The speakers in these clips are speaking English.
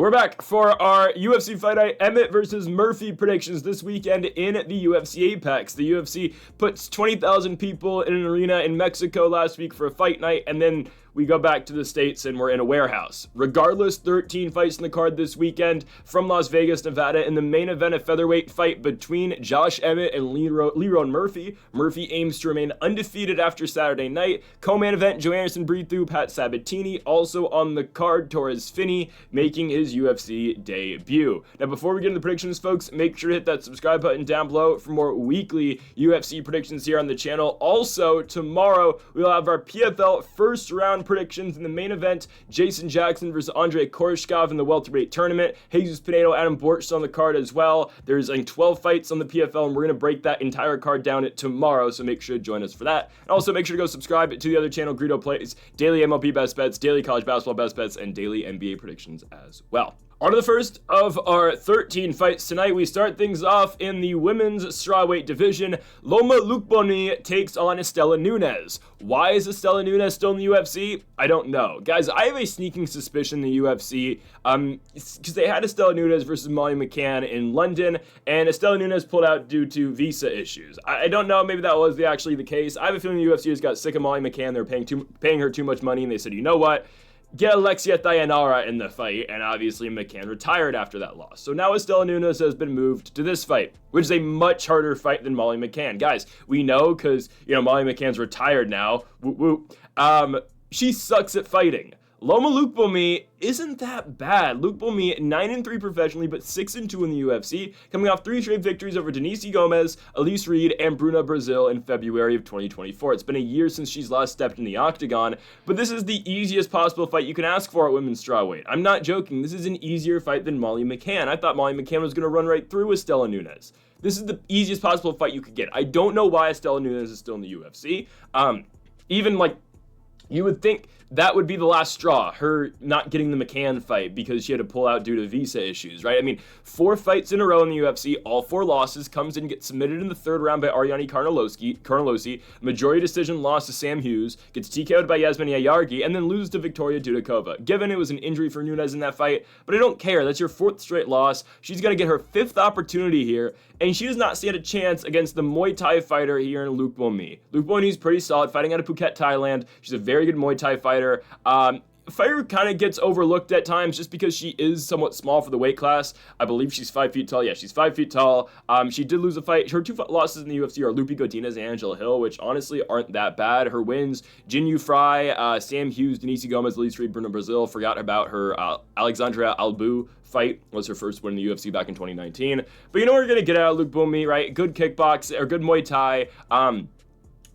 We're back for our UFC Fight Night Emmett versus Murphy predictions this weekend in the UFC Apex. The UFC puts 20,000 people in an arena in Mexico last week for a fight night, and then we go back to the States and we're in a warehouse. Regardless, 13 fights in the card this weekend from Las Vegas, Nevada. In the main event, a featherweight fight between Josh Emmett and Lerone Murphy. Murphy aims to remain undefeated after Saturday night. Co-main event, Joanderson Brito, Pat Sabatini. Also on the card, Torres Finney making his UFC debut. Now, before we get into the predictions, folks, make sure to hit that subscribe button down below for more weekly UFC predictions here on the channel. Also, tomorrow, we'll have our PFL first round predictions in the main event. Jason Jackson versus Andrei Koreshkov in the welterweight tournament. Jesus Pinedo, Adam Borch on the card as well. There's 12 fights on the PFL, and we're going to break that entire card down tomorrow, so make sure to join us for that. And also make sure to go subscribe to the other channel, Greedo Plays, daily MLB best bets, daily college basketball best bets, and daily NBA predictions as well. On to the first of our 13 fights tonight. We start things off in the women's strawweight division. Loma Lookboonmee takes on Estela Nunes. Why is Estela Nunes still in the UFC? I don't know. Guys, I have a sneaking suspicion the UFC, because they had Estela Nunes versus Molly McCann in London, and Estela Nunes pulled out due to visa issues. I don't know, maybe that was actually the case. I have a feeling the UFC just got sick of Molly McCann. They were paying her too much money, and they said, you know what? Get Alexia Dayanara in the fight, and obviously McCann retired after that loss. So now Estela Nunes has been moved to this fight, which is a much harder fight than Molly McCann. Guys, we know because, Molly McCann's retired now. She sucks at fighting. Loma Lookboonmee isn't that bad. Lookboonmee 9-3 professionally, but 6-2 in the UFC, coming off 3 straight victories over Denise Gomez, Elise Reed, and Bruna Brazil in February of 2024. It's been a year since she's last stepped in the octagon, but this is the easiest possible fight you can ask for at women's strawweight. I'm not joking. This is an easier fight than Molly McCann. I thought Molly McCann was going to run right through Estela Nunes. This is the easiest possible fight you could get. I don't know why Estela Nunes is still in the UFC. You would think that would be the last straw, her not getting the McCann fight because she had to pull out due to visa issues, right? I mean, 4 fights in a row in the UFC, all 4 losses, comes in, gets submitted in the 3rd round by Ariane Carnelossi, majority decision loss to Sam Hughes, gets TKO'd by Yasmin Yayargi, and then loses to Victoria Dudakova. Given it was an injury for Nunes in that fight, but I don't care. That's your 4th straight loss. She's going to get her 5th opportunity here, and she does not stand a chance against the Muay Thai fighter here in Lookboonmee. Lookboonmee's pretty solid, fighting out of Phuket, Thailand. She's a very good Muay Thai fighter. Fighter kind of gets overlooked at times just because she is somewhat small for the weight class. I believe she's 5 feet tall. Yeah, she's 5 feet tall. She did lose a fight. Her 2 losses in the UFC are Lupi Godinez and Angela Hill, which honestly aren't that bad. Her wins, Jin Yu Fry, Sam Hughes, Denise Gomez, Elise Reed, Bruna Brazil. Forgot about her Alexandra Albu fight. Was her first win in the UFC back in 2019. But you know what we're going to get out of Lookboonmee, right? Good kickbox, or good Muay Thai.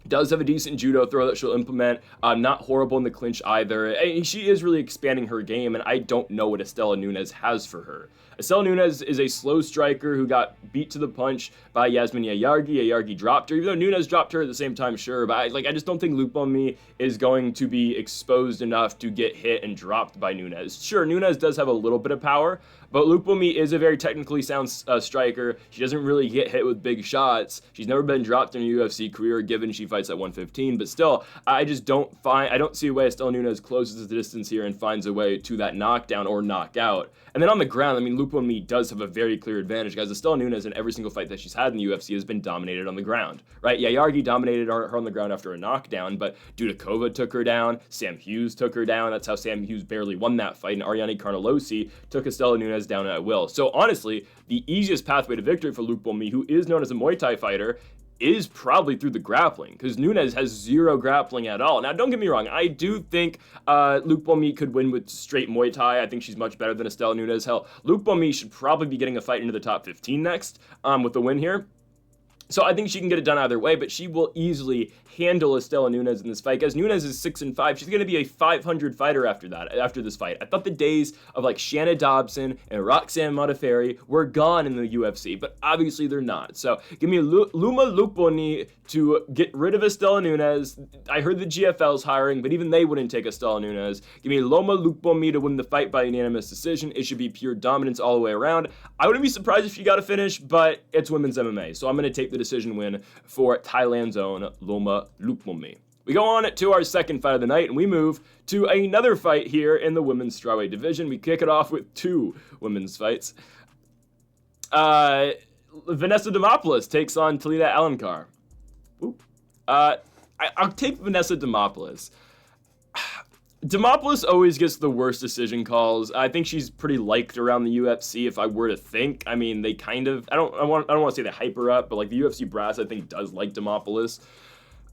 Does have a decent judo throw that she'll implement. Not horrible in the clinch either. And she is really expanding her game, and I don't know what Estela Nunes has for her. Estela Nunes is a slow striker who got beat to the punch by Yasmin Yayargi. Yayargi dropped her, even though Nunes dropped her at the same time, sure. But I just don't think Lookboonmee is going to be exposed enough to get hit and dropped by Nunes. Sure, Nunes does have a little bit of power, but Lookboonmee is a very technically sound striker. She doesn't really get hit with big shots. She's never been dropped in a UFC career, given she fights at 115. But still, I don't see a way Estela Nunes closes the distance here and finds a way to that knockdown or knockout. And then on the ground, I mean, Lookboonmee does have a very clear advantage, guys. Estela Nunes in every single fight that she's had in the UFC has been dominated on the ground, right? Yayargi dominated her on the ground after a knockdown, but Dudakova took her down. Sam Hughes took her down. That's how Sam Hughes barely won that fight. And Ariane Carnelossi took Estela Nunes down at will. So honestly, the easiest pathway to victory for Lookboonmee, who is known as a Muay Thai fighter, is probably through the grappling, because Nunes has 0 grappling at all. Now, don't get me wrong, I do think Lookboonmee could win with straight Muay Thai. I think she's much better than Estela Nunes. Hell, Lookboonmee should probably be getting a fight into the top 15 next with the win here. So I think she can get it done either way, but she will easily handle Estela Nunes in this fight. Guys, Nunes is 6-5. She's going to be a 500 fighter after this fight. I thought the days of like Shanna Dobson and Roxanne Modafferi were gone in the UFC, but obviously they're not. So give me Loma Lookboonmee to get rid of Estela Nunes. I heard the GFL's hiring, but even they wouldn't take Estela Nunes. Give me Loma Lookboonmee to win the fight by unanimous decision. It should be pure dominance all the way around. I wouldn't be surprised if she got a finish, but it's women's MMA, so I'm going to take the decision win for Thailand's own Loma Lookboonmee. We go on to our second fight of the night, and we move to another fight here in the women's strawweight division. We kick it off with 2 women's fights. Vanessa Demopoulos takes on Talita Alencar. I'll take Vanessa Demopoulos. Demopoulos always gets the worst decision calls. I think she's pretty liked around the UFC, if I were to think. I mean, they kind of, I don't want to say they hype her up, but like the UFC brass, I think, does like Demopoulos.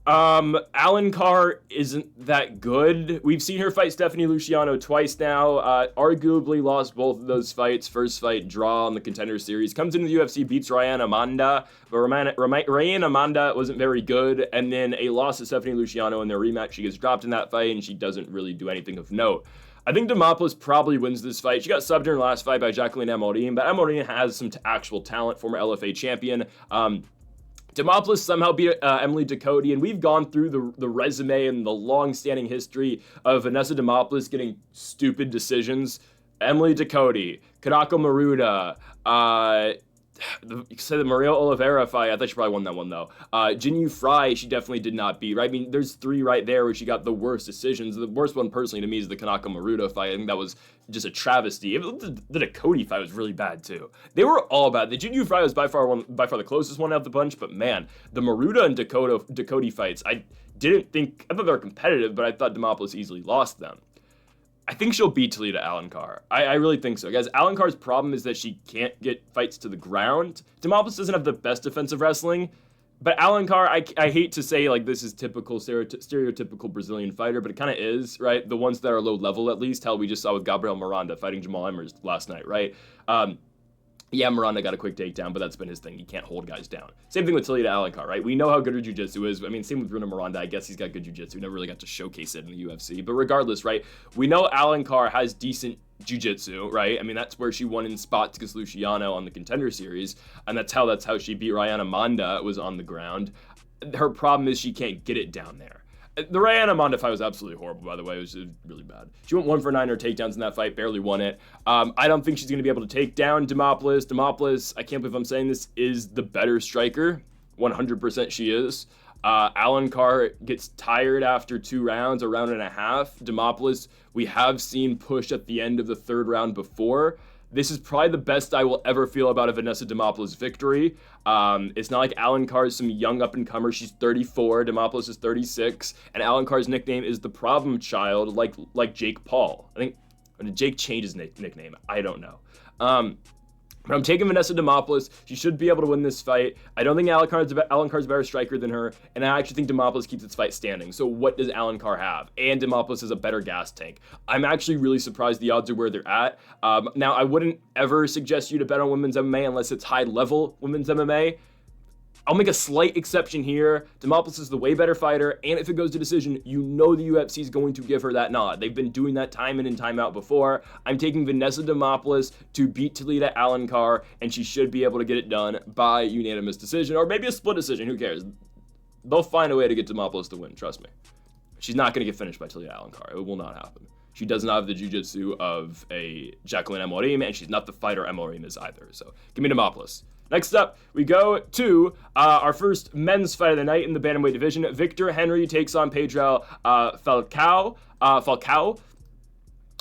Alencar isn't that good. We've seen her fight Stephanie Luciano twice now. Arguably lost both of those fights. First fight, draw on the Contender Series. Comes into the UFC, beats Ryan Amanda. But Ryan Amanda wasn't very good. And then a loss to Stephanie Luciano in their rematch. She gets dropped in that fight, and she doesn't really do anything of note. I think Demopoulos probably wins this fight. She got subbed in her last fight by Jacqueline Amorim, but Amorim has some actual talent, former LFA champion. Demopoulos somehow beat Emily Ducote, and we've gone through the resume and the long-standing history of Vanessa Demopoulos getting stupid decisions. Emily Ducote, Kanako Maruda, the Maria Oliveira fight, I thought she probably won that one, though. Jinyu Fry, she definitely did not beat, right? I mean, there's 3 right there where she got the worst decisions. The worst one, personally, to me, is the Kanako Maruda fight. I think that was just a travesty. The Ducote fight was really bad, too. They were all bad. The Jinyu Fry was by far the closest one out of the bunch, but man, the Maruda and Ducote fights, I thought they were competitive, but I thought Demopoulos easily lost them. I think she'll beat Talita Alencar. I really think so. Guys, Alencar's problem is that she can't get fights to the ground. Demopoulos doesn't have the best defensive wrestling, but Alencar, I hate to say, like, this is typical, stereotypical Brazilian fighter, but it kind of is, right? The ones that are low level, at least. Hell, we just saw with Gabriel Miranda fighting Jamal Emmers last night, right? Yeah, Miranda got a quick takedown, but that's been his thing. He can't hold guys down. Same thing with Talita Alencar, right? We know how good her jiu-jitsu is. I mean, same with Bruno Miranda. I guess he's got good jiu-jitsu. Never really got to showcase it in the UFC. But regardless, right? We know Alencar has decent jiu-jitsu, right? I mean, that's where she won in spots against Luciano on the Contender Series, and that's how she beat Ryan Amanda, was on the ground. Her problem is she can't get it down there. The Ryan Amanda fight was absolutely horrible, by the way. It was really bad. She went 1 for 9 her takedowns in that fight, barely won it. I don't think she's going to be able to take down Demopoulos. Demopoulos, I can't believe I'm saying this, is the better striker. 100% she is. Alencar gets tired after 2 rounds, a round and a half. Demopoulos, we have seen push at the end of the 3rd round before. This is probably the best I will ever feel about a Vanessa Demopoulos victory. It's not like Alencar is some young up-and-comer. She's 34, Demopoulos is 36, and Alencar's nickname is the problem child, like Jake Paul. I think, or did Jake change his nickname? I don't know. But I'm taking Vanessa Demopoulos. She should be able to win this fight. I don't think Alencar's a better striker than her, and I actually think Demopoulos keeps its fight standing. So what does Alencar have? And Demopoulos has a better gas tank. I'm actually really surprised the odds are where they're at. Now, I wouldn't ever suggest you to bet on women's MMA unless it's high-level women's MMA. I'll make a slight exception here. Demopoulos is the way better fighter, and if it goes to decision, you know the UFC is going to give her that nod. They've been doing that time in and time out before. I'm taking Vanessa Demopoulos to beat Talita Alencar, and she should be able to get it done by unanimous decision, or maybe a split decision. Who cares? They'll find a way to get Demopoulos to win, trust me. She's not going to get finished by Talita Alencar. It will not happen. She does not have the jiu-jitsu of a Jacqueline Amorim, and she's not the fighter Amorim is either. So give me Demopoulos. Next up, we go to our first men's fight of the night in the bantamweight division. Victor Henry takes on Pedro Falcao. I'm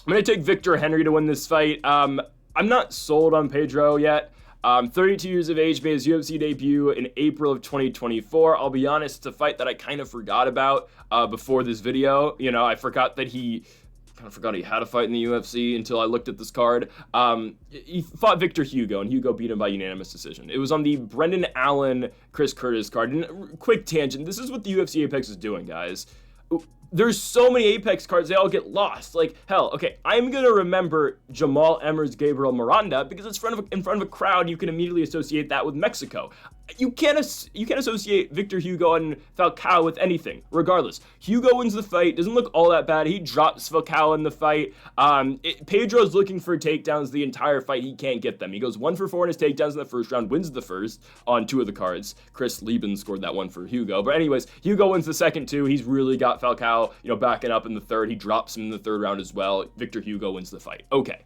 going to take Victor Henry to win this fight. I'm not sold on Pedro yet. 32 years of age, made his UFC debut in April of 2024. I'll be honest, it's a fight that I kind of forgot about before this video. You know, I forgot that he had a fight in the UFC until I looked at this card. He fought Victor Hugo, and Hugo beat him by unanimous decision. It was on the Brendan Allen, Chris Curtis card. And quick tangent, this is what the UFC Apex is doing, guys. There's so many Apex cards, they all get lost. Like, hell, okay, I'm going to remember Jamal Emmers, Gabriel Miranda, because it's in front of a crowd, you can immediately associate that with Mexico. You can't associate Victor Hugo and Falcao with anything, regardless. Hugo wins the fight, doesn't look all that bad. He drops Falcao in the fight. Pedro's looking for takedowns the entire fight. He can't get them. He goes 1 for 4 in his takedowns in the first round, wins the first on 2 of the cards. Chris Lieben scored that one for Hugo. But anyways, Hugo wins the second 2. He's really got Falcao, backing up in the third. He drops him in the 3rd round as well. Victor Hugo wins the fight. Okay.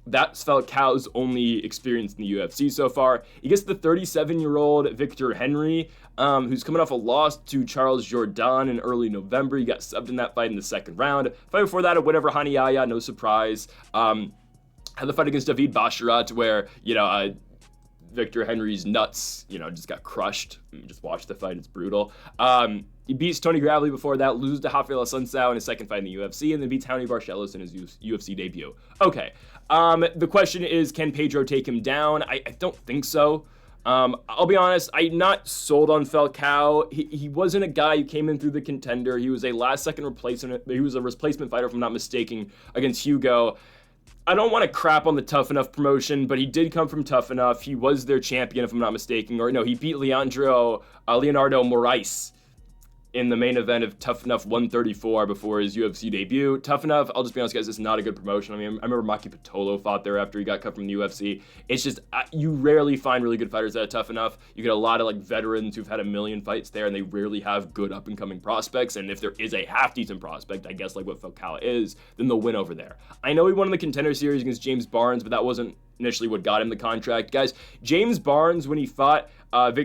That's Falcao's only experience in the UFC so far. He gets the 37-year-old 19-year-old Victor Henry, who's coming off a loss to Charles Jourdain in early November. He got subbed in that fight in the second round. Fight before that, a win over Haniyaya, no surprise. Had the fight against David Basharat where, Victor Henry's nuts, just got crushed. Just watch the fight, it's brutal. He beats Tony Gravely before that, loses to Rafael Assunção in his second fight in the UFC, and then beats Raoni Barcelos in his UFC debut. Okay, the question is, can Pedro take him down? I don't think so. I'll be honest, I'm not sold on Falcao. He wasn't a guy who came in through the contender. He was a last-second replacement. He was a replacement fighter, if I'm not mistaken, against Hugo. I don't want to crap on the Tough Enough promotion, but he did come from Tough Enough. He was their champion, if I'm not mistaken. Or no, he beat Leonardo Moraes in the main event of Tough Enough 134 before his UFC debut. Tough Enough, I'll just be honest, guys, it's not a good promotion. I remember Maki Pitolo fought there after he got cut from the UFC. It's just, you rarely find really good fighters at Tough Enough. You get a lot of veterans who've had a million fights there, and they rarely have good up-and-coming prospects. And if there is a half-decent prospect, I guess like what Falcao is, then they'll win over there. I know he won in the Contender Series against James Barnes, but that wasn't initially what got him the contract. Guys, James Barnes, when he fought Pedro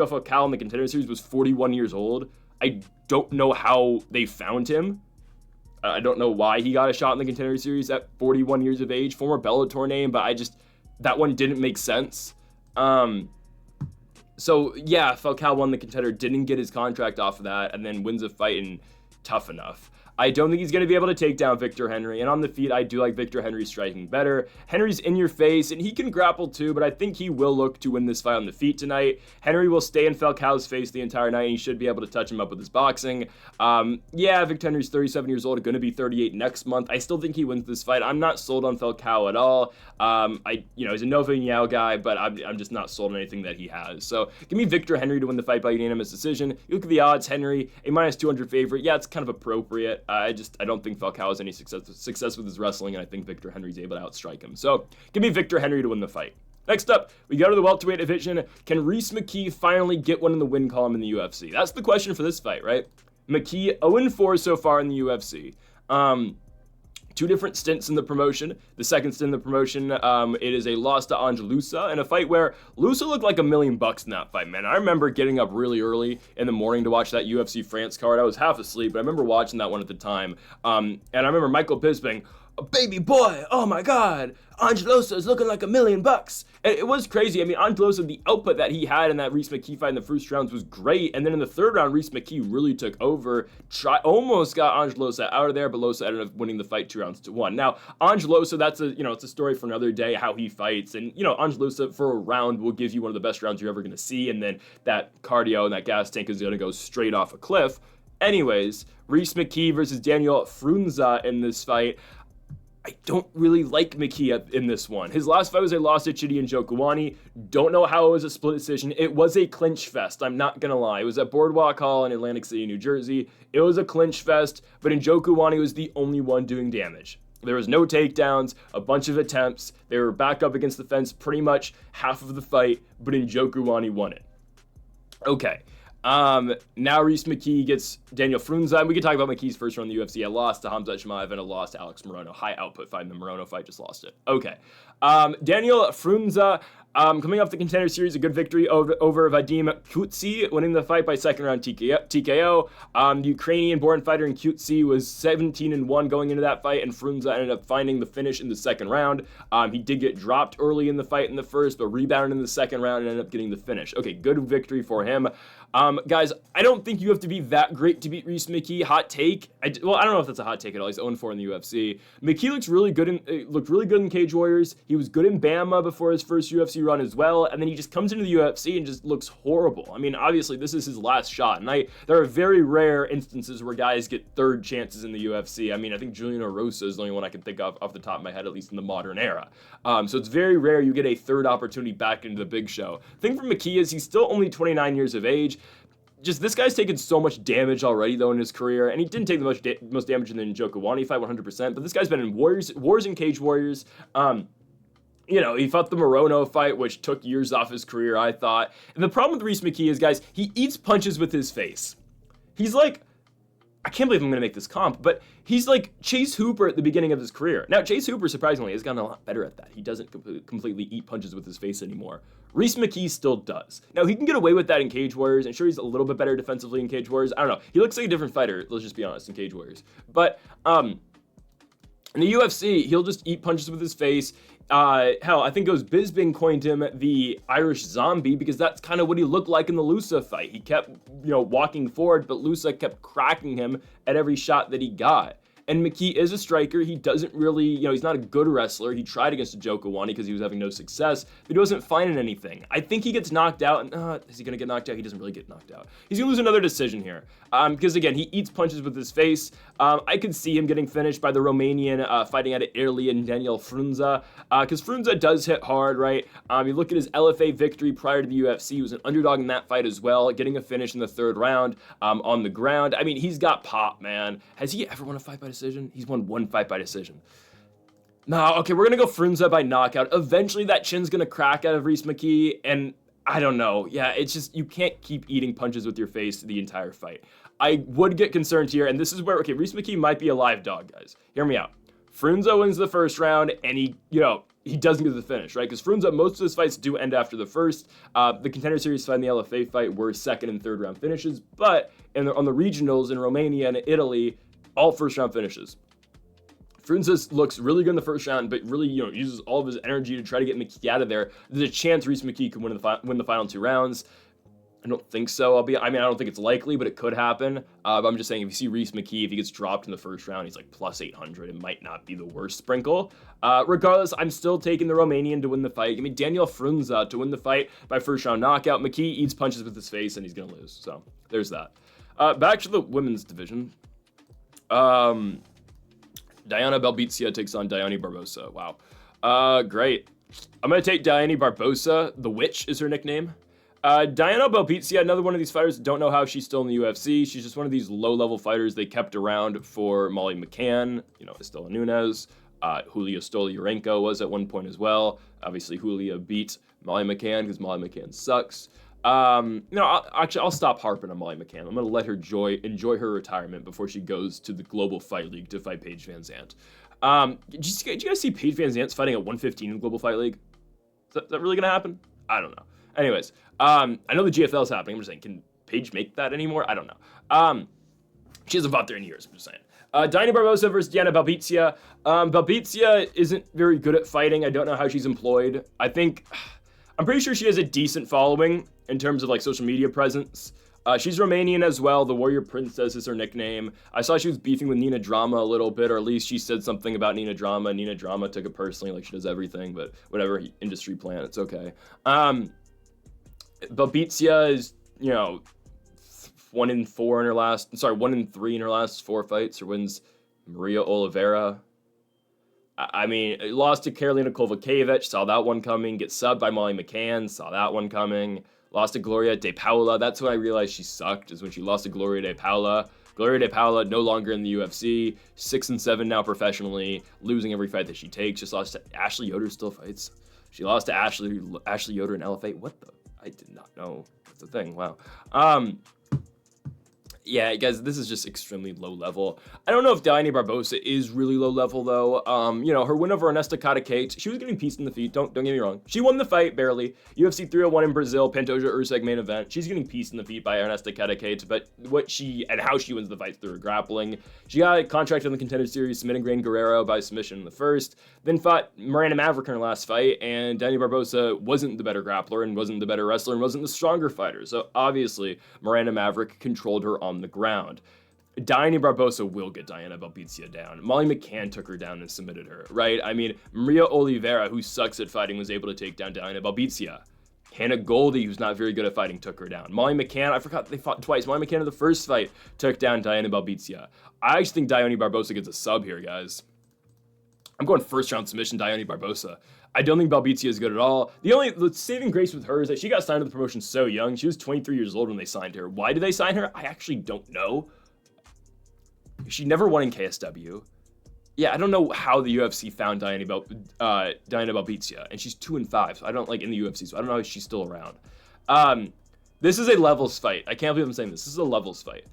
Falcao in the Contender Series, was 41 years old. I don't know how they found him. I don't know why he got a shot in the Contender Series at 41 years of age. Former Bellator name, but that one didn't make sense. So yeah, Falcao won the Contender, didn't get his contract off of that, and then wins a fight in Tough Enough. I don't think he's going to be able to take down Victor Henry, and on the feet, I do like Victor Henry striking better. Henry's in your face, and he can grapple too, but I think he will look to win this fight on the feet tonight. Henry will stay in Falcao's face the entire night, and he should be able to touch him up with his boxing. Yeah, Victor Henry's 37 years old, going to be 38 next month. I still think he wins this fight. I'm not sold on Falcao at all. He's a Nova Niao guy, but I'm just not sold on anything that he has. So give me Victor Henry to win the fight by unanimous decision. You look at the odds, Henry, a -200 favorite. Yeah, it's kind of appropriate. I don't think Falcao has any success with his wrestling, and I think Victor Henry's able to outstrike him. So give me Victor Henry to win the fight. Next up, we go to the welterweight division. Can Rhys McKee finally get one in the win column in the UFC? That's the question for this fight, right? McKee 0-4 so far in the UFC. Two different stints in the promotion. The second stint in the promotion, it is a loss to Ange Loosa in a fight where Loosa looked like $1 million in that fight, man. I remember getting up really early in the morning to watch that UFC France card. I was half asleep, but I remember watching that one at the time. And I remember Michael Bisping, baby boy, oh my God, Ange Loosa is looking like $1 million. And it was crazy. Ange Loosa, the output that he had in that Rhys McKee fight in the first rounds was great. And then in the third round, Rhys McKee really took over, almost got Ange Loosa out of there, but Loosa ended up winning the fight 2-1. Now, Ange Loosa, that's it's a story for another day, how he fights. And, Ange Loosa for a round will give you one of the best rounds you're ever going to see. And then that cardio and that gas tank is going to go straight off a cliff. Anyways, Rhys McKee versus Daniel Frunza in this fight. I don't really like McKee in this one. His last fight was a loss to Chidi Njokuani. Don't know how it was a split decision. It was a clinch fest, I'm not gonna lie. It was at Boardwalk Hall in Atlantic City, New Jersey. It was a clinch fest, but Njokuani was the only one doing damage. There was no takedowns, a bunch of attempts. They were back up against the fence pretty much half of the fight, but Njokuani won it. Okay. Now Rhys McKee gets Daniel Frunza, and we can talk about McKee's first run in the UFC. A loss to Hamzat Chimaev and a loss to Alex Morono. High output fight in the Morono fight, just lost it. Okay. Daniel Frunza, coming off the Contender Series, a good victory over Vadim Kutsi, winning the fight by second round TKO. The Ukrainian-born fighter in Kutsi was 17-1 going into that fight, and Frunza ended up finding the finish in the second round. He did get dropped early in the fight in the first, but rebounded in the second round and ended up getting the finish. Okay, good victory for him. Guys, I don't think you have to be that great to beat Rhys McKee. Hot take. I don't know if that's a hot take at all. He's 0-4 in the UFC. McKee looked really good in Cage Warriors. He was good in Bama before his first UFC run as well, and then he just comes into the UFC and just looks horrible. Obviously, this is his last shot, and there are very rare instances where guys get third chances in the UFC. I think Julian Erosa is the only one I can think of off the top of my head, at least in the modern era. So it's very rare you get a third opportunity back into the big show. The thing for McKee is he's still only 29 years of age. Just this guy's taken so much damage already, though, in his career, and he didn't take the most damage in the Njokuani fight, 100%, but this guy's been in wars in Cage Warriors. He fought the Morono fight, which took years off his career, I thought. And the problem with Rhys McKee is, guys, he eats punches with his face. He's like I can't believe I'm going to make this comp, but he's like Chase Hooper at the beginning of his career. Now, Chase Hooper, surprisingly, has gotten a lot better at that. He doesn't completely eat punches with his face anymore. Reese McKee still does. Now, he can get away with that in Cage Warriors. I'm sure he's a little bit better defensively in Cage Warriors. I don't know. He looks like a different fighter, let's just be honest, in Cage Warriors. But in the UFC, he'll just eat punches with his face. Hell, I think it was Bisping coined him the Irish Zombie because that's kind of what he looked like in the Lusa fight. He kept, walking forward, but Lusa kept cracking him at every shot that he got. And McKee is a striker. He doesn't really, he's not a good wrestler. He tried against Nzechukwu because he was having no success, but he wasn't finding anything. I think he gets knocked out. And is he going to get knocked out? He doesn't really get knocked out. He's going to lose another decision here because, again, he eats punches with his face. I could see him getting finished by the Romanian fighting out of Italy and Daniel Frunza because Frunza does hit hard, right? You look at his LFA victory prior to the UFC. He was an underdog in that fight as well, getting a finish in the third round on the ground. I mean, he's got pop, man. Has he ever won a fight by decision? He's won one fight by decision. No, okay, we're going to go Frunza by knockout. Eventually, that chin's going to crack out of Reese McKee, and I don't know. Yeah, it's just, you can't keep eating punches with your face the entire fight. I would get concerned here, and this is where, okay, Reese McKee might be a live dog, guys. Hear me out. Frunza wins the first round, and he doesn't get to the finish, right? Because Frunza, most of his fights do end after the first. The Contender Series fight and the LFA fight were second and third round finishes, but on the regionals in Romania and Italy, all first round finishes. Frunza looks really good in the first round, but really, uses all of his energy to try to get McKee out of there. There's a chance Reese McKee could win the final two rounds. I don't think so. I don't think it's likely, but it could happen. I'm just saying, if you see Reese McKee, if he gets dropped in the first round, he's like plus 800. It might not be the worst sprinkle. Regardless, I'm still taking the Romanian to win the fight. Give me Daniel Frunza to win the fight by first round knockout. McKee eats punches with his face, and he's going to lose. So there's that. Back to the women's division. Diana Belbita takes on Diana Barbosa. Wow. Great. I'm going to take Diana Barbosa. The Witch is her nickname. Diana Belbita, another one of these fighters, don't know how she's still in the UFC. She's just one of these low-level fighters they kept around for Molly McCann, Estela Nunes. Julia Stoliarenko was at one point as well. Obviously, Julia beat Molly McCann because Molly McCann sucks. I'll stop harping on Molly McCann. I'm going to let her enjoy her retirement before she goes to the Global Fight League to fight Paige Van Zandt. Did you guys see Paige Van Zandt fighting at 115 in the Global Fight League? Is that really going to happen? I don't know. Anyways, I know the GFL is happening. I'm just saying, can Paige make that anymore? I don't know. She hasn't fought there in years, I'm just saying. Diana Barbosa versus Diana Belbita. Belbita isn't very good at fighting. I don't know how she's employed. I'm pretty sure she has a decent following in terms of like social media presence. She's Romanian as well. The Warrior Princess is her nickname. I saw she was beefing with Nina Drama a little bit, or at least she said something about Nina Drama. Nina Drama took it personally, like she does everything, but whatever, industry plan, it's okay. Belbita is, 1 in 3 in her last 4 fights. Her wins Maria Oliveira. Lost to Karolina Kovacevic, saw that one coming. Gets subbed by Molly McCann, saw that one coming. Lost to Gloria De Paula. That's when I realized she sucked, is when she lost to Gloria De Paula. Gloria De Paula no longer in the UFC, 6-7 now professionally, losing every fight that she takes. Just lost to Ashley Yoder, still fights. She lost to Ashley Yoder in LFA. What the? I did not know. That's a thing. Wow. Yeah, guys, this is just extremely low level. I don't know if Diana Barbosa is really low level, though. Her win over Ernesta Katakate, she was getting pieced in the feet. Don't get me wrong. She won the fight, barely. UFC 301 in Brazil, Pantoja Urseg main event. She's getting pieced in the feet by Ernesta Katakate, but how she wins the fight through her grappling. She got contracted in the Contender Series, submitting Grain Guerrero by submission in the first, then fought Miranda Maverick in her last fight, and Diana Barbosa wasn't the better grappler and wasn't the better wrestler and wasn't the stronger fighter. So obviously, Miranda Maverick controlled her on the ground. Diana Barbosa will get Diana Belbita down. Molly McCann took her down and submitted her, right? Maria Oliveira, who sucks at fighting, was able to take down Diana Belbita. Hannah Goldie, who's not very good at fighting, took her down. Molly McCann, I forgot they fought twice. Molly McCann in the first fight took down Diana Belbita. I actually think Diana Barbosa gets a sub here, guys. I'm going first round submission, Diana Barbosa. I don't think Belbita is good at all. The saving grace with her is that she got signed to the promotion so young. She was 23 years old when they signed her. Why did they sign her? I actually don't know. She never won in KSW. Yeah, I don't know how the UFC found Diana Belbita, and she's 2-5, so I don't in the UFC, so I don't know if she's still around. This is a levels fight. I can't believe I'm saying this. This is a levels fight.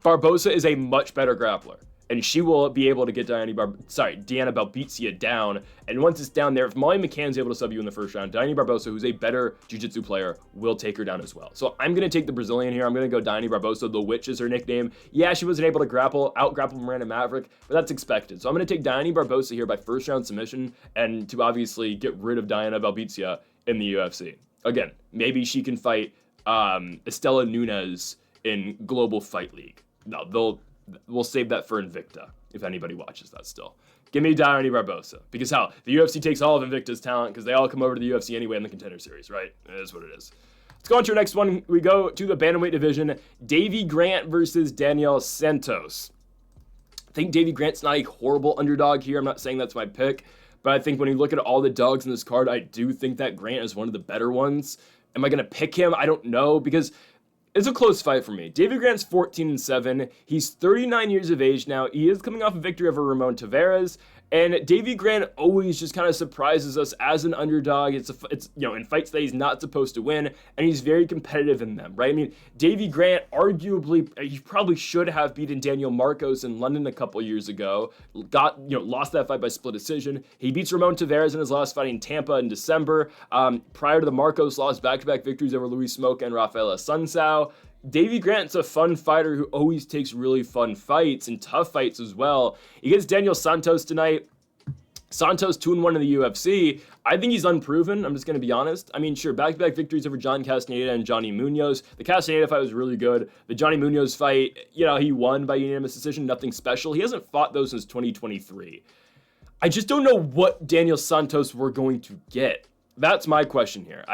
Barbosa is a much better grappler, and she will be able to get Diana Belbita down. And once it's down there, if Molly McCann's able to sub you in the first round, Diana Barbosa, who's a better jiu-jitsu player, will take her down as well. So I'm going to take the Brazilian here. I'm going to go Diana Barbosa. The Witch is her nickname. Yeah, she wasn't able to out-grapple Miranda Maverick, but that's expected. So I'm going to take Diana Barbosa here by first round submission, and to obviously get rid of Diana Belbita in the UFC. Again, maybe she can fight Estela Nunes in Global Fight League. No, we'll save that for Invicta, if anybody watches that still. Give me Diana Barbosa. Because hell, the UFC takes all of Invicta's talent because they all come over to the UFC anyway in the Contender Series, right? It is what it is. Let's go on to our next one. We go to the bantamweight division. Davy Grant versus Daniel Santos. I think Davy Grant's not a horrible underdog here. I'm not saying that's my pick. But I think when you look at all the dogs in this card, I do think that Grant is one of the better ones. Am I going to pick him? I don't know, because it's a close fight for me. Davy Grant's 14-7. He's 39 years of age now. He is coming off a victory over Ramon Tavares. And Davy Grant always just kind of surprises us as an underdog. It's in fights that he's not supposed to win, and he's very competitive in them, right? I mean, Davy Grant arguably, he probably should have beaten Daniel Marcos in London a couple years ago. Lost that fight by split decision. He beats Ramon Tavares in his last fight in Tampa in December. Prior to the Marcos loss, back-to-back victories over Luis Smoke and Rafael Assunção. Davy Grant's a fun fighter who always takes really fun fights and tough fights as well. He gets Daniel Santos tonight. Santos 2-1 in the UFC. I think he's unproven. I'm just going to be honest. I mean, sure, back-to-back victories over John Castaneda and Johnny Munoz. The Castaneda fight was really good. The Johnny Munoz fight, he won by unanimous decision. Nothing special. He hasn't fought those since 2023. I just don't know what Daniel Santos we're going to get. That's my question here.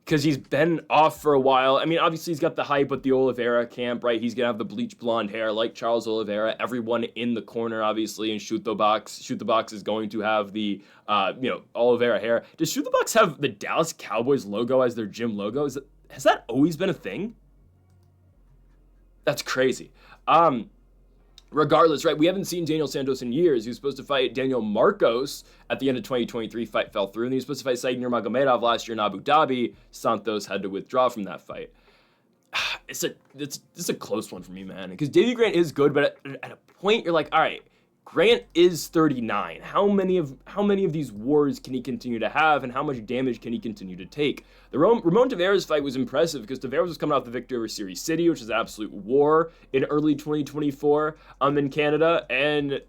Because he's been off for a while. I mean, obviously he's got the hype with the Oliveira camp, right? He's going to have the bleach blonde hair like Charles Oliveira. Everyone in the corner, obviously, and Shoot the Box is going to have the, Oliveira hair. Does Shoot the Box have the Dallas Cowboys logo as their gym logo? Has that always been a thing? That's crazy. Regardless, right, we haven't seen Daniel Santos in years. He was supposed to fight Daniel Marcos at the end of 2023. Fight fell through, and he was supposed to fight Said Nurmagomedov last year in Abu Dhabi. Santos had to withdraw from that fight. It's a close one for me, man, because Davy Grant is good, but at a point you're like, all right, Grant is 39. How many of these wars can he continue to have, and how much damage can he continue to take? The Ramon Tavares fight was impressive because Tavares was coming off the victory over Series City, which is an absolute war in early 2024 in Canada, and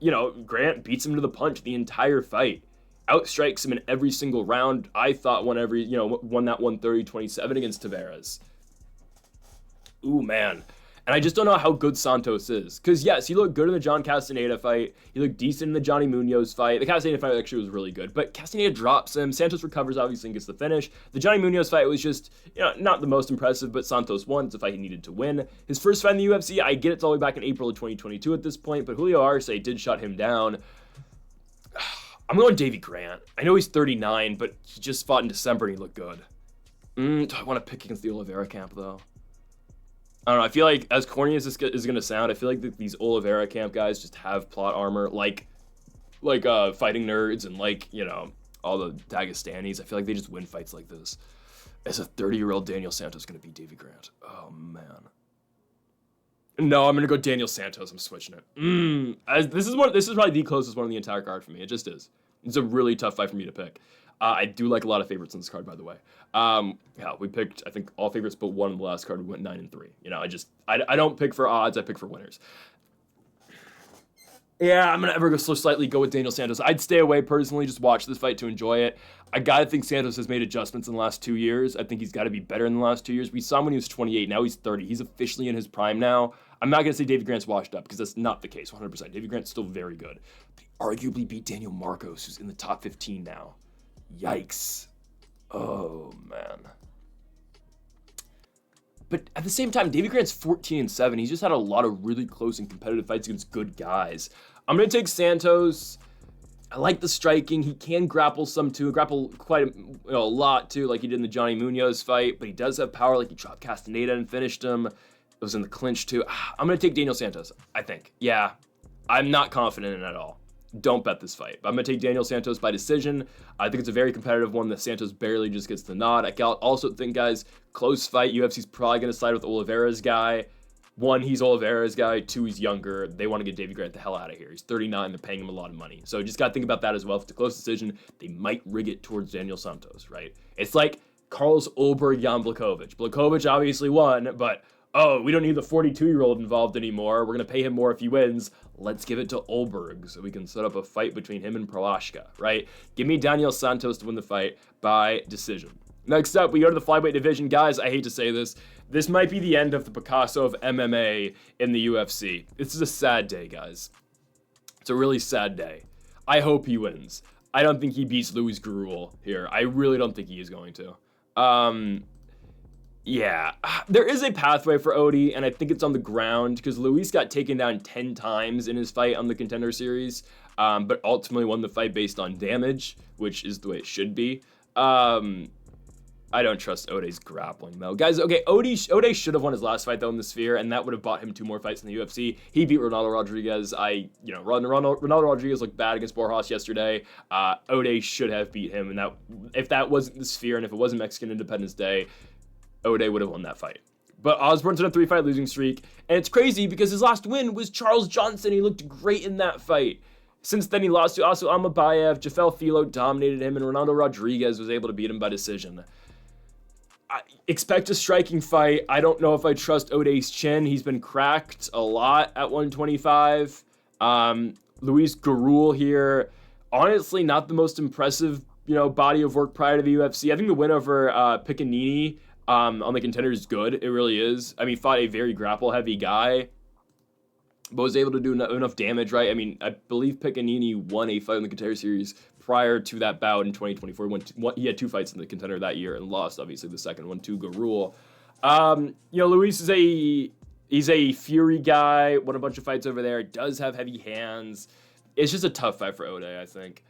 Grant beats him to the punch the entire fight. Outstrikes him in every single round. I thought won that 130-27 against Tavares. Ooh, man. And I just don't know how good Santos is. Because, yes, he looked good in the John Castaneda fight. He looked decent in the Johnny Munoz fight. The Castaneda fight actually was really good. But Castaneda drops him. Santos recovers, obviously, and gets the finish. The Johnny Munoz fight was just, not the most impressive, but Santos won. It's a fight he needed to win. His first fight in the UFC, I get it's all the way back in April of 2022 at this point, but Julio Arce did shut him down. I'm going Davy Grant. I know he's 39, but he just fought in December and he looked good. Do I want to pick against the Oliveira camp, though? I don't know. I feel like, as corny as this is going to sound, I feel like these Oliveira camp guys just have plot armor, like Fighting Nerds and all the Dagestanis. I feel like they just win fights like this. As a 30-year-old Daniel Santos going to beat Davy Grant. Oh, man. No, I'm going to go Daniel Santos. I'm switching it. This is probably the closest one on the entire card for me. It just is. It's a really tough fight for me to pick. I do like a lot of favorites in this card, by the way. We picked, I think, all favorites but one in the last card. We went 9-3. I don't pick for odds. I pick for winners. Yeah, I'm going to ever go slightly go with Daniel Santos. I'd stay away personally, just watch this fight to enjoy it. I got to think Santos has made adjustments in the last 2 years. I think he's got to be better in the last 2 years. We saw him when he was 28. Now he's 30. He's officially in his prime now. I'm not going to say Davy Grant's washed up because that's not the case, 100%. Davy Grant's still very good. But he arguably beat Daniel Marcos, who's in the top 15 now. Yikes. Oh, man. But at the same time, Davy Grant's 14-7. He's just had a lot of really close and competitive fights against good guys. I'm going to take Santos. I like the striking. He can grapple some too. Grapple quite a lot too, like he did in the Johnny Munoz fight. But he does have power, like he dropped Castaneda and finished him. It was in the clinch too. I'm going to take Daniel Santos, I think. Yeah, I'm not confident in it at all. Don't bet this fight. But I'm going to take Daniel Santos by decision. I think it's a very competitive one that Santos barely just gets the nod. I also think, guys, close fight. UFC's probably going to side with Oliveira's guy. One, he's Oliveira's guy. Two, he's younger. They want to get Davy Grant the hell out of here. He's 39. They're paying him a lot of money. So just got to think about that as well. If it's a close decision, they might rig it towards Daniel Santos, right? It's like Carlos Ulberg, Jan Blachowicz. Blachowicz obviously won, but, oh, we don't need the 42-year-old involved anymore. We're going to pay him more if he wins. Let's give it to Ulberg so we can set up a fight between him and Prochazka, right? Give me Daniel Santos to win the fight by decision. Next up, we go to the flyweight division. Guys, I hate to say this. This might be the end of the Picasso of MMA in the UFC. This is a sad day, guys. It's a really sad day. I hope he wins. I don't think he beats Luis Gurule here. I really don't think he is going to. Yeah, there is a pathway for Odie, and I think it's on the ground because Luis got taken down 10 times in his fight on the Contender Series, but ultimately won the fight based on damage, which is the way it should be. I don't trust Odei's grappling, though. Guys, okay, Odei should have won his last fight, though, in the Sphere, and that would have bought him 2 more fights in the UFC. He beat Ronaldo Rodriguez. Ronaldo Rodriguez looked bad against Borjas yesterday. Odei should have beat him, and if that wasn't the Sphere and if it wasn't Mexican Independence Day, Odei would have won that fight. But Osbourne's on a 3-fight losing streak, and it's crazy because his last win was Charles Johnson. He looked great in that fight. Since then, he lost to Asu Amabayev, Jafel Filo dominated him, and Ronaldo Rodriguez was able to beat him by decision. I expect a striking fight. I don't know if I trust Odei's chin. He's been cracked a lot at 125. Luis Gurule here, honestly, not the most impressive, body of work prior to the UFC. I think the win over Piccanini on the Contender is good. It really is. I mean, fought a very grapple-heavy guy, but was able to do enough damage, right? I mean, I believe Piccanini won a fight in the Contender Series prior to that bout in 2024. He had 2 fights in the Contender that year and lost, obviously, the second one to Gurule. Luis he's a Fury guy, won a bunch of fights over there, does have heavy hands. It's just a tough fight for Odei, I think.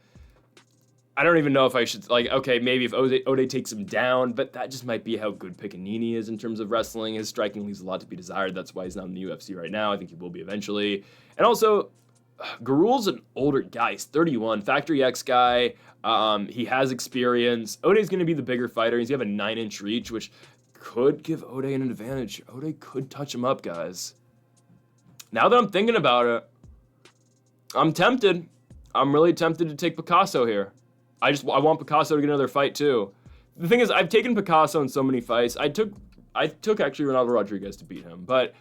I don't even know if I should, maybe if Odei takes him down, but that just might be how good Piccanini is in terms of wrestling. His striking leaves a lot to be desired. That's why he's not in the UFC right now. I think he will be eventually. And also, Gurule's an older guy. He's 31, Factory X guy. He has experience. Odei's going to be the bigger fighter. He's going to have a 9-inch reach, which could give Odei an advantage. Odei could touch him up, guys. Now that I'm thinking about it, I'm tempted. I'm really tempted to take Picasso here. I want Picasso to get another fight too. The thing is, I've taken Picasso in so many fights. I took actually Ronaldo Rodriguez to beat him, but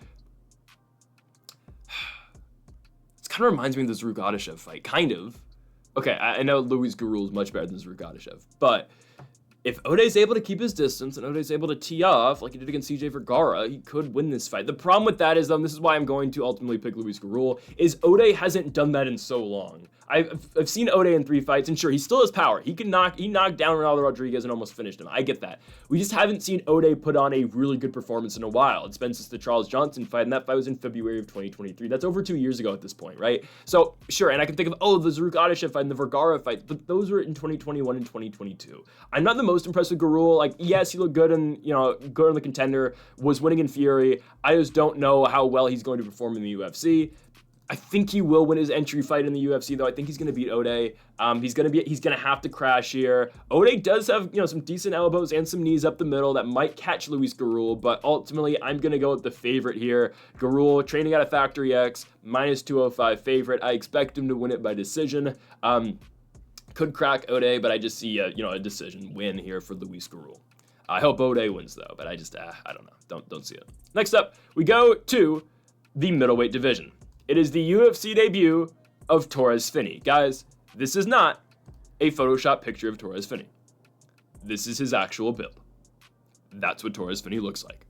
it kind of reminds me of the Zrugadishev fight, kind of. Okay, I know Luis Gurule is much better than Zrugadishev, but if Odei's able to keep his distance and Odei's able to tee off like he did against CJ Vergara, he could win this fight. The problem with that is, this is why I'm going to ultimately pick Luis Gurule, is Odei hasn't done that in so long. I've seen Odei in 3 fights, and sure, he still has power. He knocked down Ronaldo Rodriguez and almost finished him. I get that. We just haven't seen Odei put on a really good performance in a while. It's been since the Charles Johnson fight, and that fight was in February of 2023. That's over 2 years ago at this point, right? So, sure, and I can think of, the Zrugadishev fight and the Vergara fight, but those were in 2021 and 2022. I'm not the most impressed with Gurule. Yes, he looked good and, good on the Contender, was winning in Fury. I just don't know how well he's going to perform in the UFC. I think he will win his entry fight in the UFC, though. I think he's going to beat Odei. He's going to have to crash here. Odei does have, some decent elbows and some knees up the middle that might catch Luis Gurule, but ultimately, I'm going to go with the favorite here. Gurule, training out of Factory X, minus 205 favorite. I expect him to win it by decision. Could crack Odei, but I just see a decision win here for Luis Gurule. I hope Odei wins, though, but I just, I don't know. Don't see it. Next up, we go to the middleweight division. It is the UFC debut of Torres Finney. Guys, this is not a Photoshop picture of Torres Finney. This is his actual build. That's what Torres Finney looks like.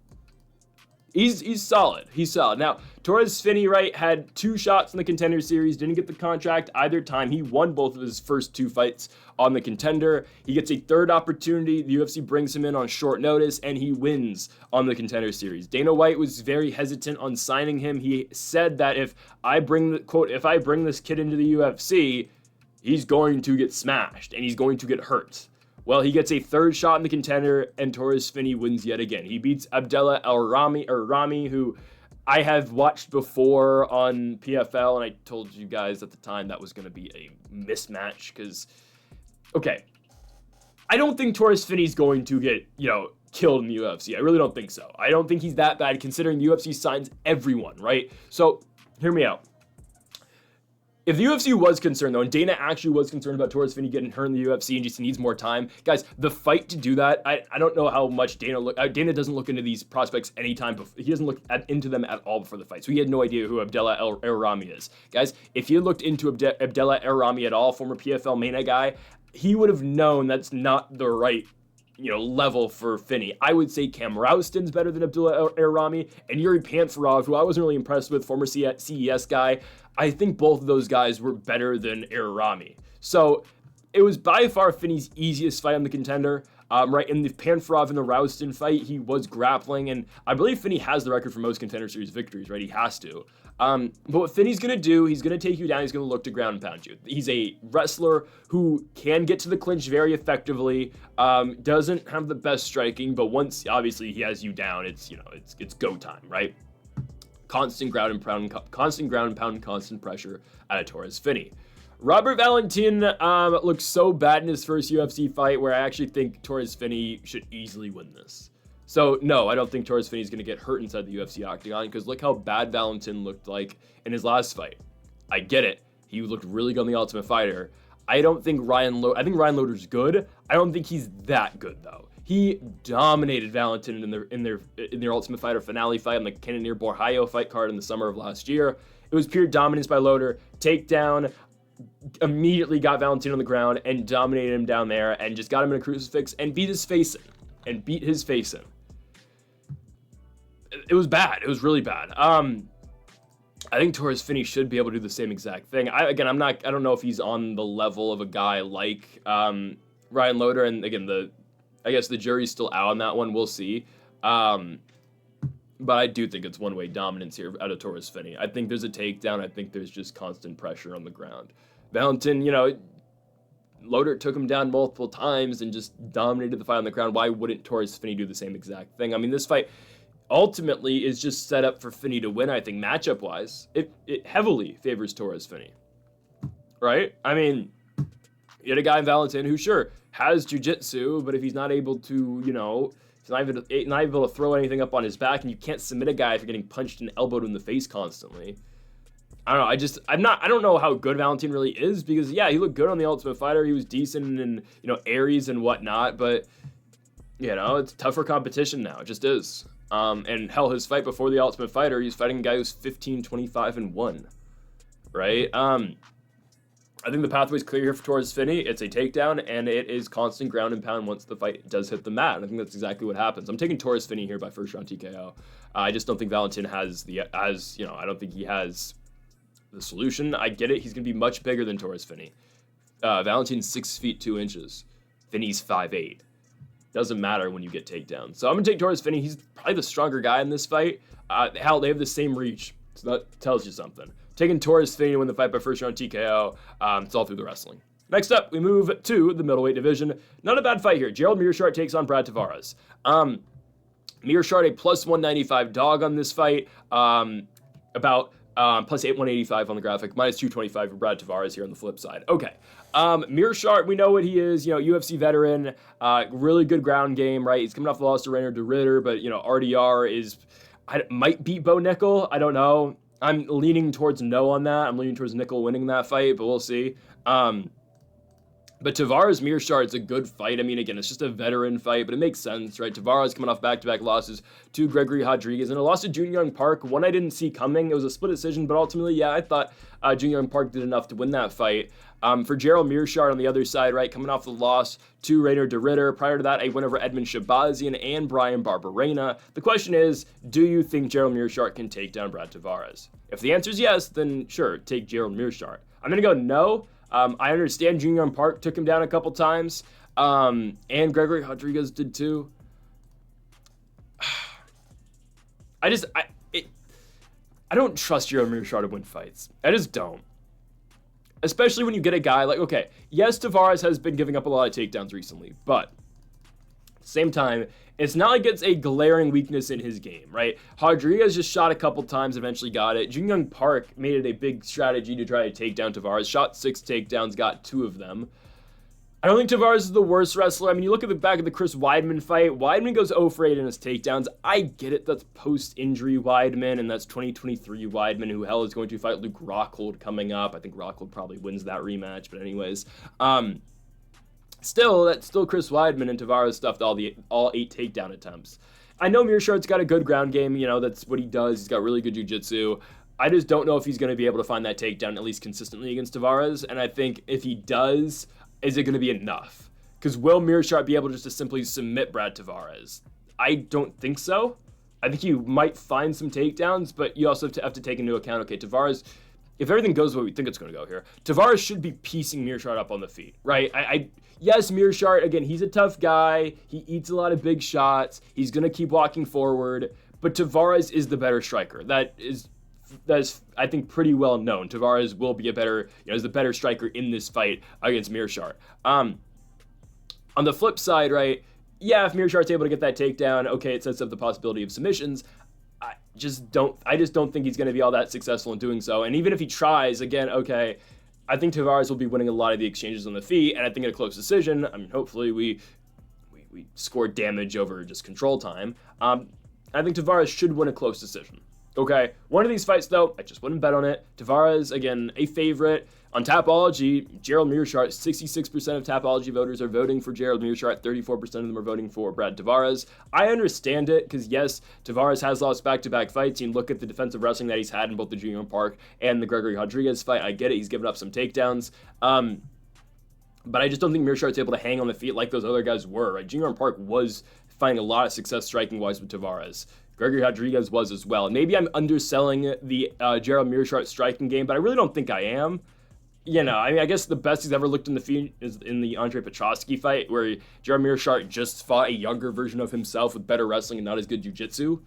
He's solid. He's solid. Now, Torres Finney, right, had 2 shots in the Contender Series, didn't get the contract either time. He won both of his first 2 fights on the Contender. He gets a 3rd opportunity. The UFC brings him in on short notice, and he wins on the Contender Series. Dana White was very hesitant on signing him. He said that if I bring this kid into the UFC, he's going to get smashed, and he's going to get hurt. Well, he gets a 3rd shot in the Contender, and Torres Finney wins yet again. He beats Abdullah Rami, who I have watched before on PFL, and I told you guys at the time that was going to be a mismatch, because, okay, I don't think Torres Finney's going to get, killed in the UFC. I really don't think so. I don't think he's that bad considering the UFC signs everyone, right? So, hear me out. If the UFC was concerned, though, and Dana actually was concerned about Torres Finney getting hurt in the UFC and just needs more time, guys, the fight to do that, I don't know how much Dana doesn't look into these prospects anytime before. He doesn't look into them at all before the fight. So he had no idea who Abdallah El Rami is. Guys, if he had looked into Abdallah El Rami at all, former PFL main guy, he would have known that's not the right level for Finney. I would say Cam Rouston's better than Abdullah El Rami, and Yuri Pantvarov, who I wasn't really impressed with, former CES guy. I think both of those guys were better than El Rami. So it was by far Finney's easiest fight on the contender. Right, in the Pantvarov and the Rouston fight, he was grappling, and I believe Finney has the record for most Contender Series victories, right? He has to. But what Finney's going to do, he's going to take you down, he's going to look to ground and pound you. He's a wrestler who can get to the clinch very effectively, doesn't have the best striking, but once, obviously, he has you down, it's go time, right? Constant ground and pound, constant pressure out of Torres Finney. Robert Valentin looked so bad in his first UFC fight where I actually think Torres Finney should easily win this. So, no, I don't think Torres Finney is going to get hurt inside the UFC octagon because look how bad Valentin looked like in his last fight. I get it. He looked really good on the Ultimate Fighter. I think Ryan Loder's good. I don't think he's that good, though. He dominated Valentin in their Ultimate Fighter finale fight on the Cannonier Borjayo fight card in the summer of last year. It was pure dominance by Loder. Takedown, immediately got Valentin on the ground and dominated him down there and just got him in a crucifix and beat his face in. It was bad. It was really bad. I think Torres Finney should be able to do the same exact thing. I don't know if he's on the level of a guy like Ryan Loder, and again, I guess the jury's still out on that one. We'll see. But I do think it's one-way dominance here out of Torres Finney. I think there's a takedown. I think there's just constant pressure on the ground. Valentin, Loder took him down multiple times and just dominated the fight on the ground. Why wouldn't Torres Finney do the same exact thing? I mean, this fight ultimately is just set up for Finney to win, I think, matchup-wise. It heavily favors Torres Finney, right? I mean, you had a guy in Valentin who, sure, has jiu-jitsu, but if he's not able to, he's not able to throw anything up on his back, and you can't submit a guy if you're getting punched and elbowed in the face constantly. I don't know. I don't know how good Valentin really is because, yeah, he looked good on the Ultimate Fighter. He was decent in, Aries and whatnot, but, it's tougher competition now. It just is. And hell, his fight before the Ultimate Fighter, he's fighting a guy who's 15-25-1, right? I think the pathway's clear here for Torres Finney. It's a takedown, and it is constant ground and pound once the fight does hit the mat. And I think that's exactly what happens. I'm taking Torres Finney here by first round TKO. I just don't think Valentin I don't think he has the solution. I get it. He's going to be much bigger than Torres Finney. Valentin's 6 feet 2 inches. Finney's 5'8". Doesn't matter when you get takedowns. So I'm going to take Torres Finney. He's probably the stronger guy in this fight. Hell, they have the same reach. So that tells you something. Taking Torres Finney to win the fight by first round TKO. It's all through the wrestling. Next up, we move to the middleweight division. Not a bad fight here. Gerald Meerschaert takes on Brad Tavares. Meerschaert, a plus 195 dog on this fight. About plus 185 on the graphic. Minus 225 for Brad Tavares here on the flip side. Okay. Meerschaert, we know what he is. UFC veteran. Really good ground game, right? He's coming off the loss to Rainer de Ritter, but, RDR might beat Bo Nickel. I don't know. I'm leaning towards no on that. I'm leaning towards Nickel winning that fight, but we'll see. But Tavares Meerschaert is a good fight. I mean, again, it's just a veteran fight, but it makes sense, right? Tavares coming off back-to-back losses to Gregory Rodriguez and a loss to Jun Young Park. One I didn't see coming. It was a split decision, but ultimately, yeah, I thought Jun Young Park did enough to win that fight. For Gerald Meerschaert on the other side, right, coming off the loss to Rainer de Ritter. Prior to that, a win over Edmund Shabazian and Brian Barberena. The question is, do you think Gerald Meerschaert can take down Brad Tavares? If the answer is yes, then sure, take Gerald Meerschaert. I'm going to go no. I understand Jun Young Park took him down a couple times, and Gregory Rodriguez did too. I don't trust Gerald Meerschaert to win fights. I just don't. Especially when you get a guy like, okay, yes, Tavares has been giving up a lot of takedowns recently, but at the same time, it's not like it's a glaring weakness in his game, right? Rodriguez just shot a couple times, eventually got it. Jun Young Park made it a big strategy to try to take down Tavares. Shot 6 takedowns, got 2 of them. I don't think Tavares is the worst wrestler. I mean, you look at the back of the Chris Weidman fight. Weidman goes 0 for 8 in his takedowns. I get it. That's post-injury Weidman, and that's 2023 Weidman, who hell is going to fight Luke Rockhold coming up. I think Rockhold probably wins that rematch, but anyways. Still, that's still Chris Weidman, and Tavares stuffed all 8 takedown attempts. I know Meerschaert's got a good ground game. You know, that's what he does. He's got really good jiu-jitsu. I just don't know if he's going to be able to find that takedown at least consistently against Tavares, and I think if he does, is it going to be enough? Because will Meerschaert be able just to simply submit Brad Tavares? I don't think so. I think you might find some takedowns, but you also have to take into account, okay, Tavares, if everything goes the way we think it's going to go here, Tavares should be piecing Meerschaert up on the feet, right? Yes, Meerschaert, again, he's a tough guy. He eats a lot of big shots. He's going to keep walking forward, but Tavares is the better striker. That's, I think, pretty well known. Tavares will be is the better striker in this fight against Meerschaert. On the flip side, right, yeah, if Meerschaert's able to get that takedown, okay, it sets up the possibility of submissions. I just don't think he's going to be all that successful in doing so. And even if he tries, again, okay, I think Tavares will be winning a lot of the exchanges on the feet, and I think in a close decision, I mean, hopefully we score damage over just control time. I think Tavares should win a close decision. Okay, one of these fights, though, I just wouldn't bet on it. Tavares, again, a favorite. On Tapology, Gerald Meerschaert, 66% of Tapology voters are voting for Gerald Meerschaert, 34% of them are voting for Brad Tavares. I understand it, because yes, Tavares has lost back-to-back fights. You look at the defensive wrestling that he's had in both the Junior Park and the Gregory Rodriguez fight. I get it, he's given up some takedowns. But I just don't think Meerschaert's able to hang on the feet like those other guys were. Right? Junior Park was finding a lot of success striking-wise with Tavares. Gregory Rodriguez was as well. Maybe I'm underselling the Gerald Meerschaert striking game, but I really don't think I am. You know, I mean, I guess the best he's ever looked in the feet is in the Andre Petroski fight, where Gerald Meerschaert just fought a younger version of himself with better wrestling and not as good jiu-jitsu.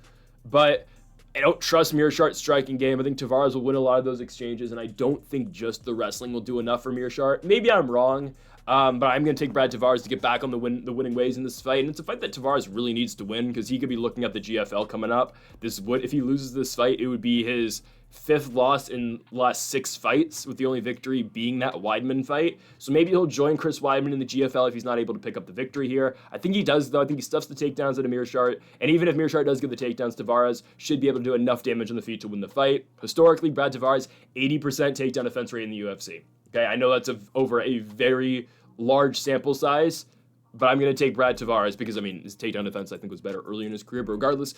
But I don't trust Meerschaert's striking game. I think Tavares will win a lot of those exchanges, and I don't think just the wrestling will do enough for Meerschaert. Maybe I'm wrong, but I'm going to take Brad Tavares to get back on the winning ways in this fight. And it's a fight that Tavares really needs to win, because he could be looking at the GFL coming up. If he loses this fight, it would be his 5th loss in the last 6 fights, with the only victory being that Weidman fight. So maybe he'll join Chris Weidman in the GFL if he's not able to pick up the victory here. I think he does, though. I think he stuffs the takedowns into Meerschaert. And even if Meerschaert does get the takedowns, Tavares should be able to do enough damage on the feet to win the fight. Historically, Brad Tavares, 80% takedown defense rate in the UFC. Okay, I know that's over a very large sample size, but I'm going to take Brad Tavares because, I mean, his takedown defense, I think, was better early in his career. But regardless,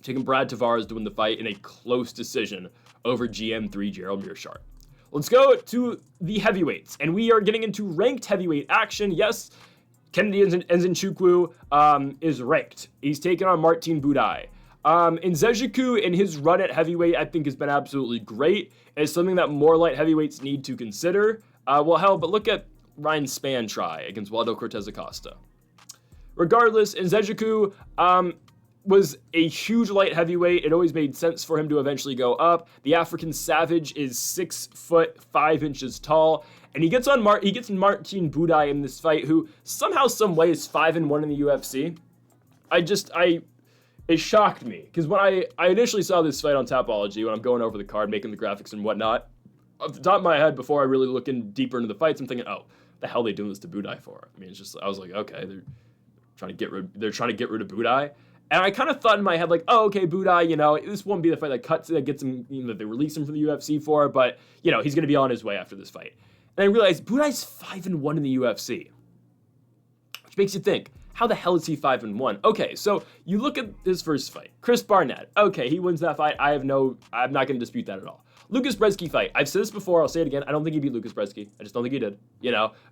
taking Brad Tavares to win the fight in a close decision over GM3 Gerald Meerschaert. Let's go to the heavyweights, and we are getting into ranked heavyweight action. Yes, Kennedy Nzechukwu is ranked. He's taking on Martin Buday. Nzechukwu in his run at heavyweight, I think, has been absolutely great. It's something that more light heavyweights need to consider. Well, hell, but look at Ryan Spann try against Waldo Cortez Acosta. Regardless, Nzechukwu was a huge light heavyweight. It always made sense for him to eventually go up. The African Savage is 6 foot 5 inches tall, and he gets Martin Buday in this fight, who somehow, some way, is 5-1 in the UFC. It shocked me, because when I initially saw this fight on Tapology, when I'm going over the card, making the graphics and whatnot, off the top of my head, before I really look in deeper into the fights, I'm thinking, oh, the hell are they doing this to Buday for? I mean, it's just, I was like, okay, they're trying to get rid of Buday. And I kind of thought in my head, like, oh, okay, Buday, this won't be the fight that gets him, that they release him from the UFC for, but, he's going to be on his way after this fight. And I realized Buday's 5-1 in the UFC, which makes you think, how the hell is he 5-1? Okay, so you look at his first fight, Chris Barnett. Okay, he wins that fight. I'm not going to dispute that at all. Lucas Brzeski fight. I've said this before. I'll say it again. I don't think he beat Lucas Brzeski. I just don't think he did.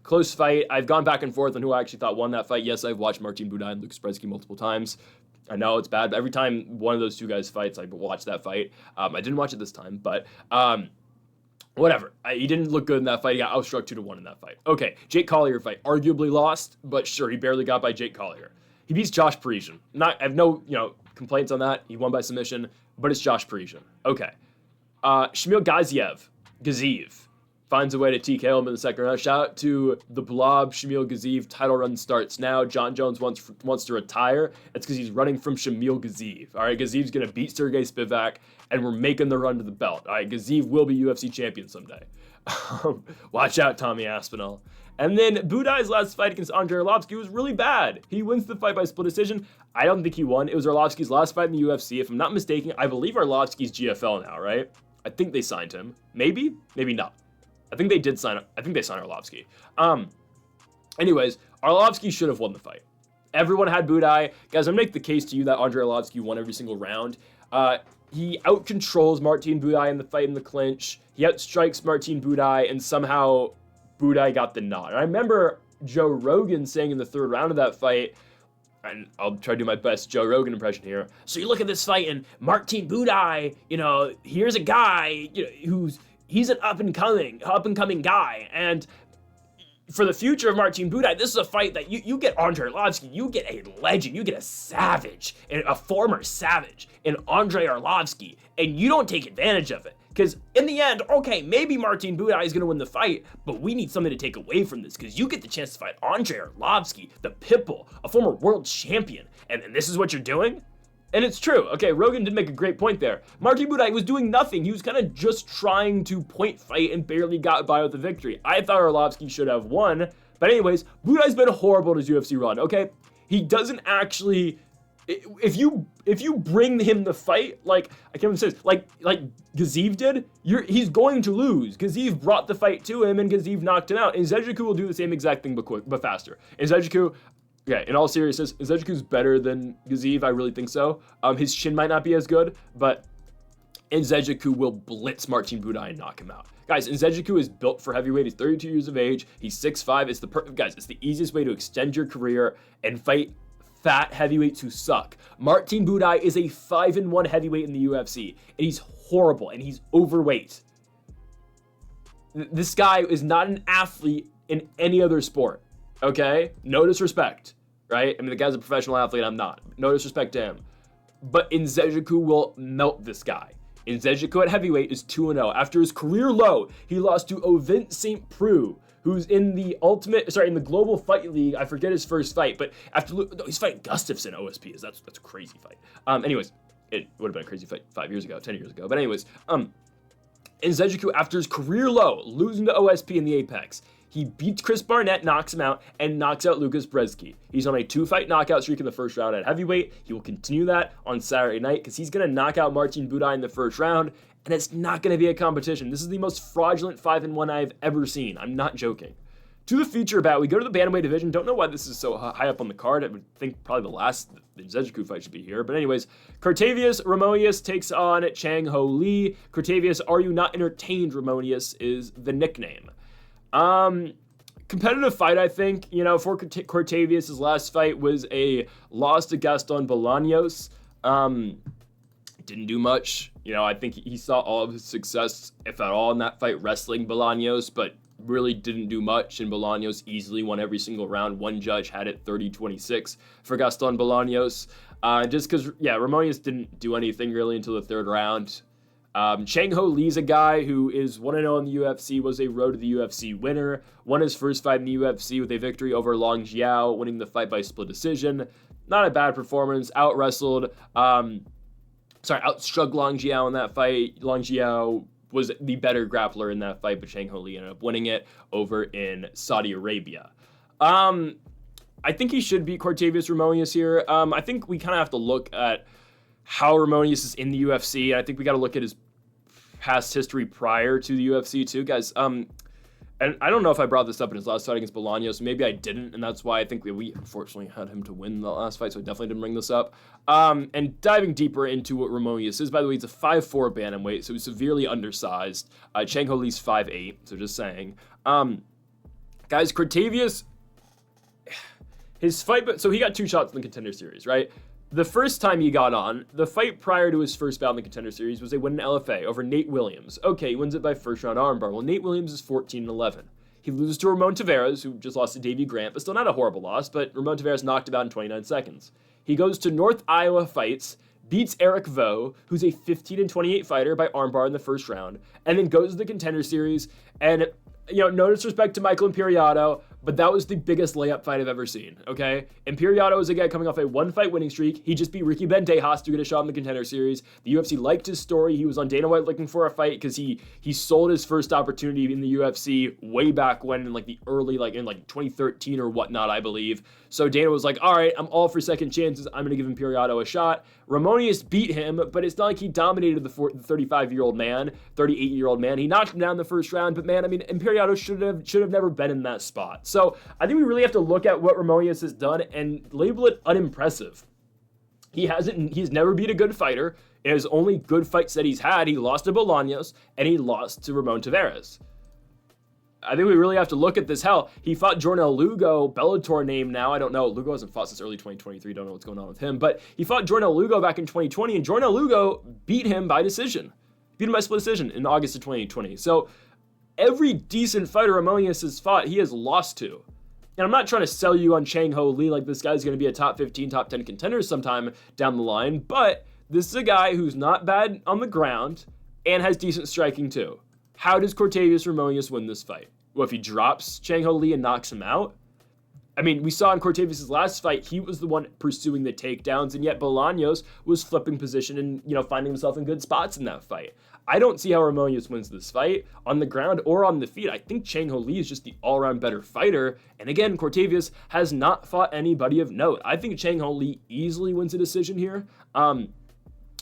Close fight. I've gone back and forth on who I actually thought won that fight. Yes, I've watched Martin Buday and Lucas Brzeski multiple times. I know it's bad, but every time one of those two guys fights, I watch that fight. I didn't watch it this time, but whatever. He didn't look good in that fight. He got outstruck 2-1 in that fight. Okay, Jake Collier fight. Arguably lost, but sure, he barely got by Jake Collier. He beats Josh Parisian. I have no complaints on that. He won by submission, but it's Josh Parisian. Okay. Shamil Gaziev finds a way to TKO him in the second round. Shout out to the Blob. Shamil Gaziev title run starts now. John Jones wants to retire. It's because he's running from Shamil Gaziev. All right, Gaziev's going to beat Sergey Spivak, and we're making the run to the belt. All right, Gaziev will be UFC champion someday. Watch out, Tommy Aspinall. And then Buday's last fight against Andrei Arlovski was really bad. He wins the fight by split decision. I don't think he won. It was Arlovski's last fight in the UFC. If I'm not mistaken, I believe Arlovski's GFL now, right? I think they signed him. Maybe not. I think they did sign. I think they signed Arlovski. Anyways, Arlovski should have won the fight. Everyone had Buday. Guys, I'm gonna make the case to you that Andrei Arlovski won every single round. He out-controls Martin Buday in the fight in the clinch. He outstrikes Martin Buday, and somehow Buday got the nod. And I remember Joe Rogan saying in the third round of that fight, and I'll try to do my best Joe Rogan impression here. So you look at this fight, and Martin Buday, here's a guy, he's an up-and-coming guy, and for the future of Martin Buday, this is a fight that you get Andrei Arlovski, you get a legend, you get a savage, a former savage, in Andrei Arlovski, and you don't take advantage of it. Because in the end, okay, maybe Martin Buday is going to win the fight, but we need something to take away from this, because you get the chance to fight Andrei Arlovski, the Pitbull, a former world champion, and this is what you're doing? And it's true. Okay, Rogan did make a great point there. Martin Buday was doing nothing. He was kind of just trying to point fight and barely got by with the victory. I thought Arlovski should have won. But anyways, Buday's been horrible in his UFC run, okay? He doesn't actually... If you bring him the fight, like, I can't even say this, like Gaziev did, he's going to lose. Gaziev brought the fight to him, and Gaziev knocked him out. And Nzechukwu will do the same exact thing, but faster. Nzechukwu... Yeah, in all seriousness, Nzechukwu's better than Gaziev, I really think so. His chin might not be as good, but Nzechukwu will blitz Martin Buday and knock him out. Guys, Nzechukwu is built for heavyweight. He's 32 years of age. He's 6'5". It's the easiest way to extend your career and fight fat heavyweights who suck. Martin Buday is a 5-1 heavyweight in the UFC, and he's horrible, and he's overweight. This guy is not an athlete in any other sport. Okay? No disrespect, right? I mean, the guy's a professional athlete, I'm not. No disrespect to him. But Nzechukwu will melt this guy. Nzechukwu at heavyweight is 2-0. After his career low, he lost to Ovint St. Preux, who's in the Global Fight League. I forget his first fight, but he's fighting Gustafsson OSP. That's a crazy fight. Anyways, it would have been a crazy fight 10 years ago. But anyways, Nzechukwu, after his career low, losing to OSP in the Apex, he beats Chris Barnett, knocks him out, and knocks out Lucas Brzeski. He's on a 2-fight knockout streak in the first round at heavyweight. He will continue that on Saturday night because he's going to knock out Martin Buday in the first round, and it's not going to be a competition. This is the most fraudulent 5-1 I've ever seen. I'm not joking. To the feature bout, we go to the bantamweight division. Don't know why this is so high up on the card. I would think probably the Nzechukwu fight should be here. But anyways, Cartavius Romious takes on Chang Ho Lee. Cartavius, are you not entertained? Romious is the nickname. Competitive fight, I think. For Cartavius' last fight was a loss to Gaston Bolaños. Didn't do much. I think he saw all of his success, if at all, in that fight wrestling Bolaños, but really didn't do much, and Bolaños easily won every single round. One judge had it 30-26 for Gaston Bolaños. Just because, Romious didn't do anything really until the third round. Chang Ho Lee's a guy who is 1-0 in the UFC, was a road to the UFC winner, won his first fight in the UFC with a victory over Long Jiao, winning the fight by split decision. Not a bad performance, outstruck Long Jiao in that fight. Long Jiao was the better grappler in that fight, but Chang Ho Lee ended up winning it over in Saudi Arabia. I think he should beat Cartavius Romious here. I think we kind of have to look at how Romious is in the UFC. I think we got to look at his past history prior to the UFC too, guys. And I don't know if I brought this up in his last fight against Bolaños. Maybe I didn't, and that's why I think we unfortunately had him to win the last fight, so I definitely didn't bring this up. And diving deeper into what Romious is, by the way, he's a 5'4" bantamweight, so he's severely undersized. Chang Ho Lee's 5'8", so just saying. Guys, Cartavius, his fight, so he got 2 shots in the Contender Series, right? The first time he got on, the fight prior to his first bout in the Contender Series was a win in LFA over Nate Williams. Okay, he wins it by first round armbar. Well, Nate Williams is 14-11. He loses to Ramon Tavares, who just lost to Davey Grant, but still not a horrible loss, but Ramon Tavares knocked him out in 29 seconds. He goes to North Iowa Fights, beats Eric Vo, who's a 15-28 fighter, by armbar in the first round, and then goes to the Contender Series, and no disrespect to Michael Imperiato, but that was the biggest layup fight I've ever seen, okay? Imperiato is a guy coming off a one-fight winning streak. He just beat Ricky Bandejas to get a shot in the Contender Series. The UFC liked his story. He was on Dana White looking for a fight because he sold his first opportunity in the UFC way back when in like the early, like in like 2013 or whatnot, I believe. So Dana was like, all right, I'm all for second chances. I'm going to give Imperiato a shot. Romious beat him, but it's not like he dominated the 35-year-old man, 38-year-old man. He knocked him down in the first round, but man, I mean, Imperiato should have never been in that spot. So I think we really have to look at what Romious has done and label it unimpressive. He's never beat a good fighter. In his only good fights that he's had, he lost to Bolaños and he lost to Ramon Tavares. I think we really have to look at this. Hell, he fought Jornal Lugo, Bellator name now. I don't know. Lugo hasn't fought since early 2023. Don't know what's going on with him. But he fought Jornal Lugo back in 2020, and Jornal Lugo beat him by decision. Beat him by split decision in August of 2020. So every decent fighter Romious has fought, he has lost to. And I'm not trying to sell you on Chang Ho Lee like this guy's going to be a top 15, top 10 contender sometime down the line. But this is a guy who's not bad on the ground and has decent striking too. How does Cortavius Romious win this fight? Well, if he drops Chang Ho Lee and knocks him out? I mean, we saw in Cortavius' last fight, he was the one pursuing the takedowns, and yet Bolaños was flipping position and, finding himself in good spots in that fight. I don't see how Romious wins this fight on the ground or on the feet. I think Chang Ho Lee is just the all-around better fighter. And again, Cortavius has not fought anybody of note. I think Chang Ho Lee easily wins a decision here.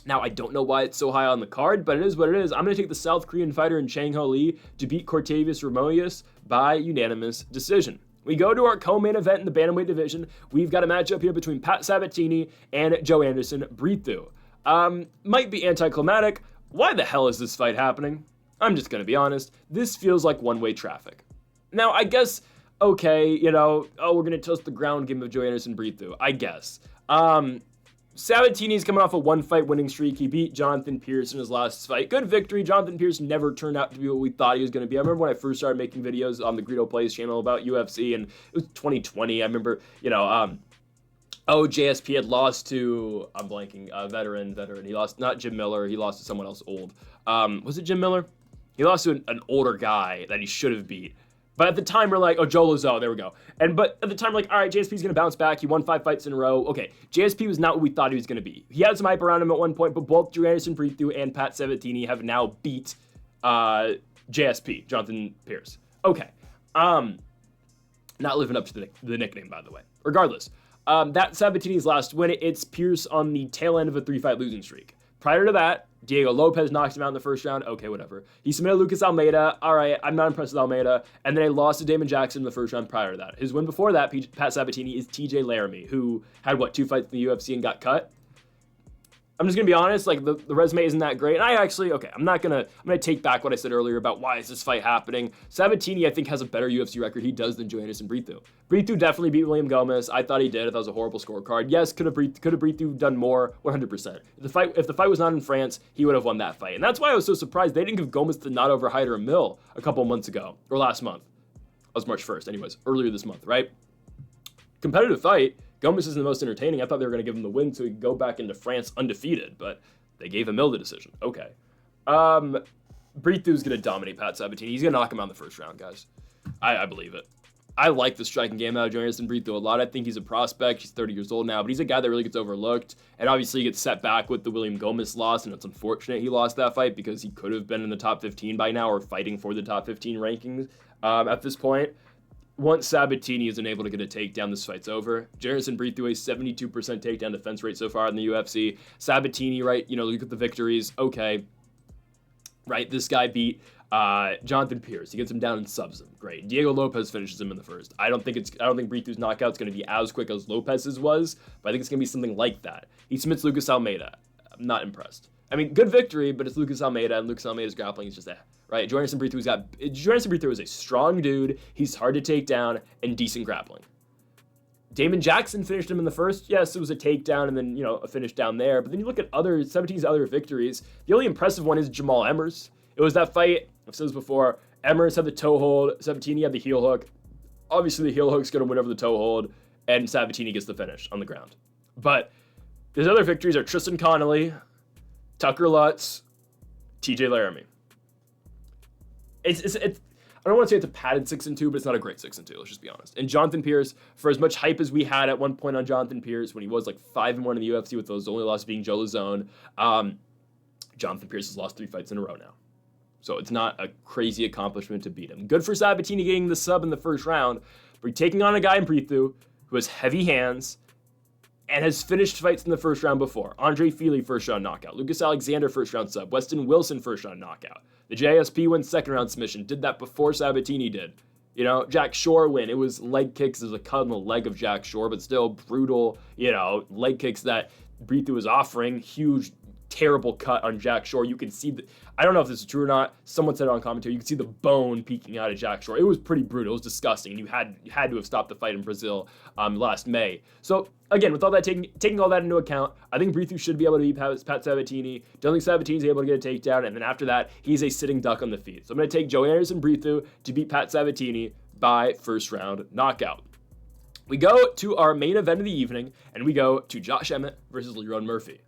Now, I don't know why it's so high on the card, but it is what it is. I'm going to take the South Korean fighter in Chang Ho Lee to beat Cortavius Romious by unanimous decision. We go to our co-main event in the bantamweight division. We've got a matchup here between Pat Sabatini and Joe Anderson Brito. Might be anticlimactic. Why the hell is this fight happening? I'm just going to be honest. This feels like one-way traffic. Now, I guess, okay, we're going to toast the ground game of Joe Anderson Brito. I guess. Sabatini's coming off a one-fight winning streak. He beat Jonathan Pierce in his last fight. Good victory. Jonathan Pierce never turned out to be what we thought he was going to be. I remember when I first started making videos on the Greedo Plays channel about UFC, and it was 2020. I remember, JSP had lost to, I'm blanking, veteran. He lost, not Jim Miller. He lost to someone else old. Was it Jim Miller? He lost to an older guy that he should have beat. But at the time, we're like, oh, Joe Lazo, there we go. But at the time, we're like, all right, JSP's going to bounce back. He won 5 fights in a row. Okay, JSP was not what we thought he was going to be. He had some hype around him at one point, but both Joe Anderson Brito and Pat Sabatini have now beat JSP, Jonathan Pierce. Okay. Not living up to the nickname, by the way. Regardless, that Sabatini's last win, it's Pierce on the tail end of a 3-fight losing streak. Prior to that, Diego Lopez knocked him out in the first round. Okay, whatever. He submitted Lucas Almeida. All right, I'm not impressed with Almeida. And then he lost to Damon Jackson in the first round prior to that. His win before that, Pat Sabatini, is TJ Laramie, who had, 2 fights in the UFC and got cut? I'm just going to be honest, like, the resume isn't that great. And I'm going to take back what I said earlier about why is this fight happening. Sabatini, I think, has a better UFC record he does than Joe Anderson Brito. Brito definitely beat William Gomez. I thought he did. That was a horrible scorecard. Yes, could have Brito done more? 100%. If the fight was not in France, he would have won that fight. And that's why I was so surprised they didn't give Gomez the nod over Hyder Mill a couple months ago, or last month. That was March 1st, anyways, earlier this month, right? Competitive fight. Gomez is the most entertaining. I thought they were going to give him the win so he could go back into France undefeated, but they gave him the decision. Okay. Brito's going to dominate Pat Sabatini. He's going to knock him out in the first round, guys. I believe it. I like the striking game out of Joe Anderson Brito a lot. I think he's a prospect. He's 30 years old now, but he's a guy that really gets overlooked. And obviously he gets set back with the William Gomez loss, and it's unfortunate he lost that fight because he could have been in the top 15 by now or fighting for the top 15 rankings at this point. Once Sabatini isn't able to get a takedown, this fight's over. Joe Anderson Brito, a 72% takedown defense rate so far in the UFC. Sabatini, right, look at the victories. Okay, right, this guy beat Jonathan Pierce. He gets him down and subs him. Great. Diego Lopez finishes him in the first. I don't think Brito's knockout's going to be as quick as Lopez's was, but I think it's going to be something like that. He submits Lucas Almeida. I'm not impressed. I mean, good victory, but it's Lucas Almeida, and Lucas Almeida's grappling is just right? Joe Anderson Brito is a strong dude. He's hard to take down and decent grappling. Damon Jackson finished him in the first. Yes, it was a takedown and then, a finish down there. But then you look at 17's other victories. The only impressive one is Jamal Emmers. It was that fight, I've said this before, Emmers had the toe hold, Sabatini had the heel hook. Obviously, the heel hook's going to win over the toe hold, and Sabatini gets the finish on the ground. But his other victories are Tristan Connolly, Tucker Lutz, TJ Laramie. I don't want to say it's a padded 6-2, but it's not a great 6-2. Let's just be honest. And Jonathan Pierce, for as much hype as we had at one point on Jonathan Pierce, when he was like 5-1 in the UFC with those only losses being Joe Lazone, Jonathan Pierce has lost 3 fights in a row now. So it's not a crazy accomplishment to beat him. Good for Sabatini getting the sub in the first round, but you're taking on a guy in Brito who has heavy hands and has finished fights in the first round before. Andre Feely, first round knockout. Lucas Alexander, first round sub. Weston Wilson, first round knockout. The JSP wins second round submission. Did that before Sabatini did. You know, Jack Shore win. It was leg kicks as a cut on the leg of Jack Shore, but still brutal, you know, leg kicks that Brito was offering. Huge, terrible cut on Jack Shore. You can see I don't know if this is true or not. Someone said it on commentary. You can see the bone peeking out of Jack Shore. It was pretty brutal. It was disgusting. And you had to have stopped the fight in Brazil last May. So again, with all that taking all that into account, I think Brito should be able to beat Pat Sabatini. Don't think Sabatini's able to get a takedown. And then after that, he's a sitting duck on the feet. So I'm going to take Joe Anderson Brito to beat Pat Sabatini by first round knockout. We go to our main event of the evening, and we go to Josh Emmett versus Lerone Murphy.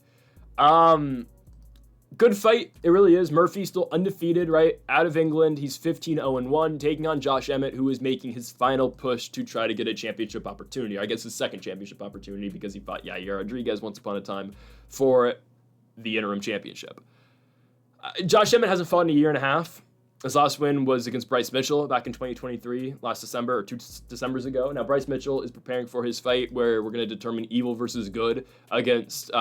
Good fight, it really is. Murphy's still undefeated, right? Out of England, he's 15-0-1, taking on Josh Emmett, who is making his final push to try to get a championship opportunity. I guess his second championship opportunity because he fought Yair Rodriguez once upon a time for the interim championship. Josh Emmett hasn't fought in a year and a half. His last win was against Bryce Mitchell back in 2023, last December, or 2 Decembers ago. Now, Bryce Mitchell is preparing for his fight where we're going to determine evil versus good against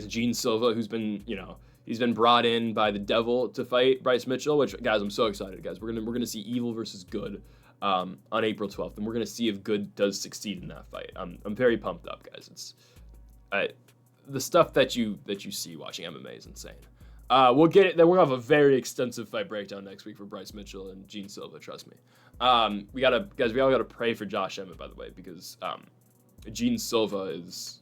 Gene Silva, who's been, you know, he's been brought in by the devil to fight Bryce Mitchell, which, guys, I'm so excited, guys. We're gonna see evil versus good on April 12th, and we're gonna see if good does succeed in that fight. I'm very pumped up, guys. It's the stuff that you see watching MMA is insane. We'll get it. Then we'll have a very extensive fight breakdown next week for Bryce Mitchell and Gene Silva. Trust me. We all gotta pray for Josh Emmett, by the way, because Gene Silva is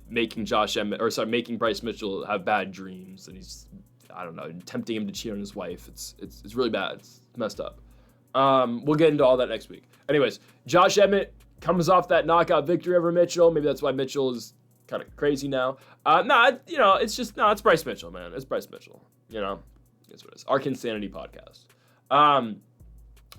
making Bryce Mitchell have bad dreams, and he's, I don't know, tempting him to cheat on his wife. It's really bad. It's messed up. We'll get into all that next week. Anyways, Josh Emmett comes off that knockout victory over Mitchell. Maybe that's why Mitchell is kind of crazy now. It's Bryce Mitchell, man. It's Bryce Mitchell. You know, that's what it is. Ark Insanity podcast.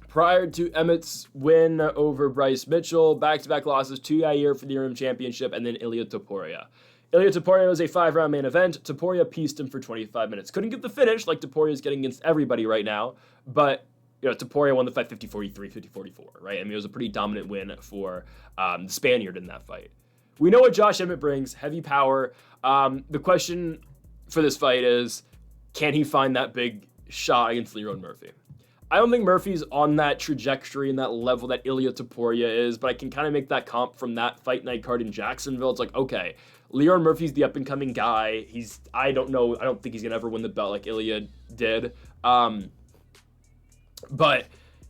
Prior to Emmett's win over Bryce Mitchell, back-to-back losses to Yair for the interim championship, and then Ilia Topuria. Ilia Topuria was a 5-round main event. Topuria pieced him for 25 minutes. Couldn't get the finish like Topuria's getting against everybody right now, but you know, Topuria won the fight 50-43, 50-44, right? I mean, it was a pretty dominant win for the Spaniard in that fight. We know what Josh Emmett brings, heavy power. The question for this fight is, can he find that big shot against Lerone Murphy? I don't think Murphy's on that trajectory and that level that Ilia Topuria is, but I can kind of make that comp from that fight night card in Jacksonville. It's like, okay, Lerone Murphy's the up-and-coming guy. I don't think he's going to ever win the belt like Ilia did. But,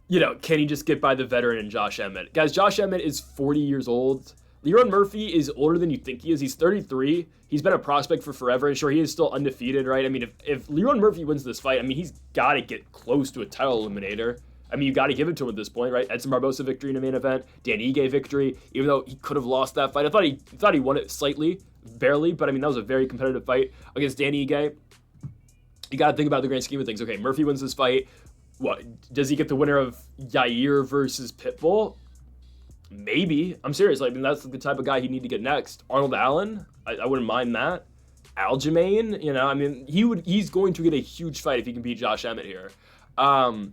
you know, can he just get by the veteran and Josh Emmett? Guys, Josh Emmett is 40 years old. Lerone Murphy is older than you think he is. He's 33. He's been a prospect for forever, and sure, he is still undefeated, right? I mean, if Lerone Murphy wins this fight, I mean, he's got to get close to a title eliminator. I mean, you got to give it to him at this point, right? Edson Barbosa victory in the main event, Dan Ige victory, even though he could have lost that fight. I thought he won it slightly, barely, but I mean, that was a very competitive fight against Dan Ige. You got to think about the grand scheme of things. Okay, Murphy wins this fight. What, does he get the winner of Yair versus Pitbull? Maybe. I'm serious. I mean, that's the type of guy he'd need to get next. Arnold Allen, I wouldn't mind that. Aljamain, you know, I mean, he's going to get a huge fight if he can beat Josh Emmett here. And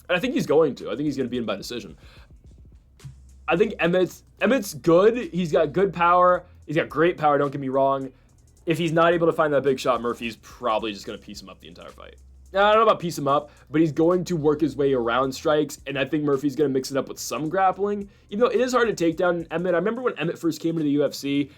I think he's going to. I think he's going to beat him by decision. I think Emmett's good. He's got good power. He's got great power, don't get me wrong. If he's not able to find that big shot, Murphy's probably just going to piece him up the entire fight. Now, I don't know about piece him up, but he's going to work his way around strikes, and I think Murphy's going to mix it up with some grappling. Even though it is hard to take down Emmett. I remember when Emmett first came into the UFC,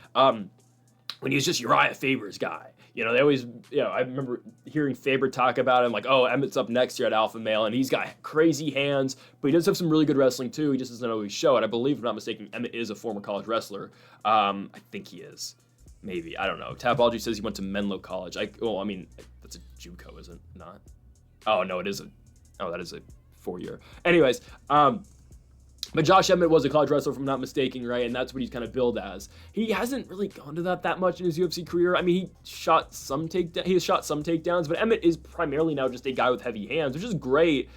when he was just Uriah Faber's guy. You know, they always, you know, I remember hearing Faber talk about him, like, oh, Emmett's up next year at Alpha Male, and he's got crazy hands, but he does have some really good wrestling, too. He just doesn't always show it. I believe, if I'm not mistaken, Emmett is a former college wrestler. I think he is. Maybe. I don't know. Tapology says he went to Menlo College. That's a JUCO, is it not? Oh, no, that is a 4-year. Anyways, But Josh Emmett was a college wrestler, if I'm not mistaken, right? And that's what he's kind of billed as. He hasn't really gone to that much in his UFC career. I mean, he has shot some takedowns, but Emmett is primarily now just a guy with heavy hands, which is great.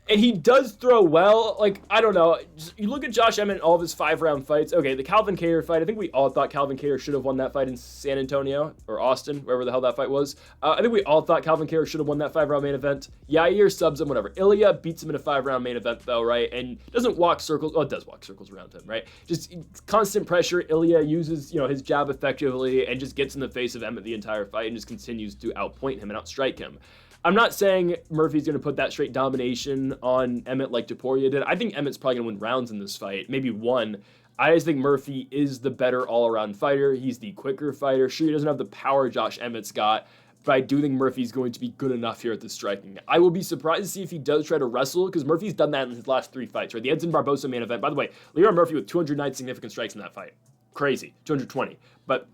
And he does throw well. Like, I don't know. You look at Josh Emmett in all of his 5-round fights. Okay, the Calvin Kattar fight, I think we all thought Calvin Kattar should have won that fight in San Antonio or Austin, wherever the hell that fight was. I think we all thought Calvin Kattar should have won that 5-round main event. Yair subs him, whatever. Ilya beats him in a 5-round main event, though, right? And doesn't walk circles. Oh, it does walk circles around him, right? Just constant pressure. Ilya uses, his jab effectively and just gets in the face of Emmett the entire fight and just continues to outpoint him and outstrike him. I'm not saying Murphy's going to put that straight domination on Emmett like Topuria did. I think Emmett's probably going to win rounds in this fight, maybe one. I just think Murphy is the better all-around fighter. He's the quicker fighter. Sure, he doesn't have the power Josh Emmett's got, but I do think Murphy's going to be good enough here at the striking. I will be surprised to see if he does try to wrestle, because Murphy's done that in his last 3 fights, right? The Edson Barbosa main event. By the way, Leon Murphy with 209 significant strikes in that fight. Crazy. 220. But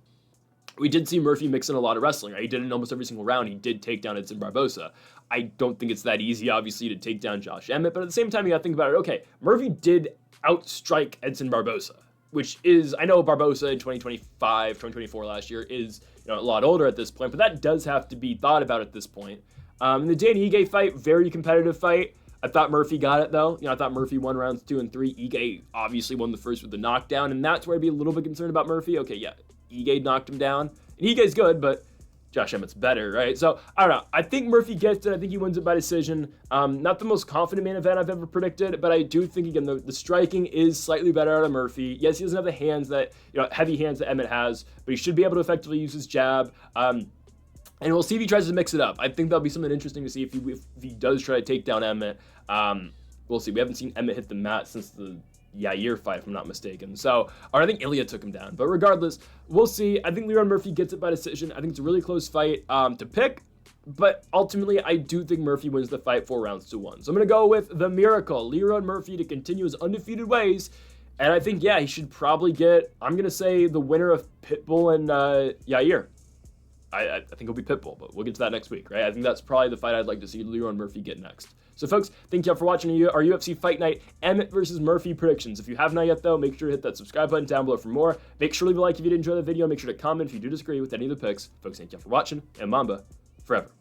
we did see Murphy mix in a lot of wrestling, right? He did it in almost every single round. He did take down Edson Barbosa. I don't think it's that easy, obviously, to take down Josh Emmett, but at the same time, you gotta think about it. Okay, Murphy did outstrike Edson Barbosa, which is, I know Barbosa in 2025, 2024 last year is a lot older at this point, but that does have to be thought about at this point. In the Danny Ige fight, very competitive fight. I thought Murphy got it, though. I thought Murphy won rounds 2 and 3. Ige obviously won the first with the knockdown, and that's where I'd be a little bit concerned about Murphy. Okay, yeah, Ige knocked him down. And Ige's good, but Josh Emmett's better, right? So, I don't know. I think Murphy gets it. I think he wins it by decision. Not the most confident main event I've ever predicted, but I do think, again, the striking is slightly better out of Murphy. Yes, he doesn't have the hands that, heavy hands that Emmett has, but he should be able to effectively use his jab. And we'll see if he tries to mix it up. I think that'll be something interesting to see if he does try to take down Emmett. We'll see. We haven't seen Emmett hit the mat since the Yair fight, if I'm not mistaken. So, or I think Ilya took him down. But regardless, we'll see. I think Leon Murphy gets it by decision. I think it's a really close fight to pick. But ultimately, I do think Murphy wins the fight 4 rounds to 1. So I'm going to go with the Miracle, Leon Murphy, to continue his undefeated ways. And I think, he should probably get, I'm going to say, the winner of Pitbull and Yair. I think it'll be Pitbull, but we'll get to that next week, right? I think that's probably the fight I'd like to see Leon Murphy get next. So, folks, thank you all for watching our UFC Fight Night Emmett versus Murphy predictions. If you have not yet, though, make sure to hit that subscribe button down below for more. Make sure to leave a like if you did enjoy the video. Make sure to comment if you do disagree with any of the picks. Folks, thank you all for watching, and Mamba forever.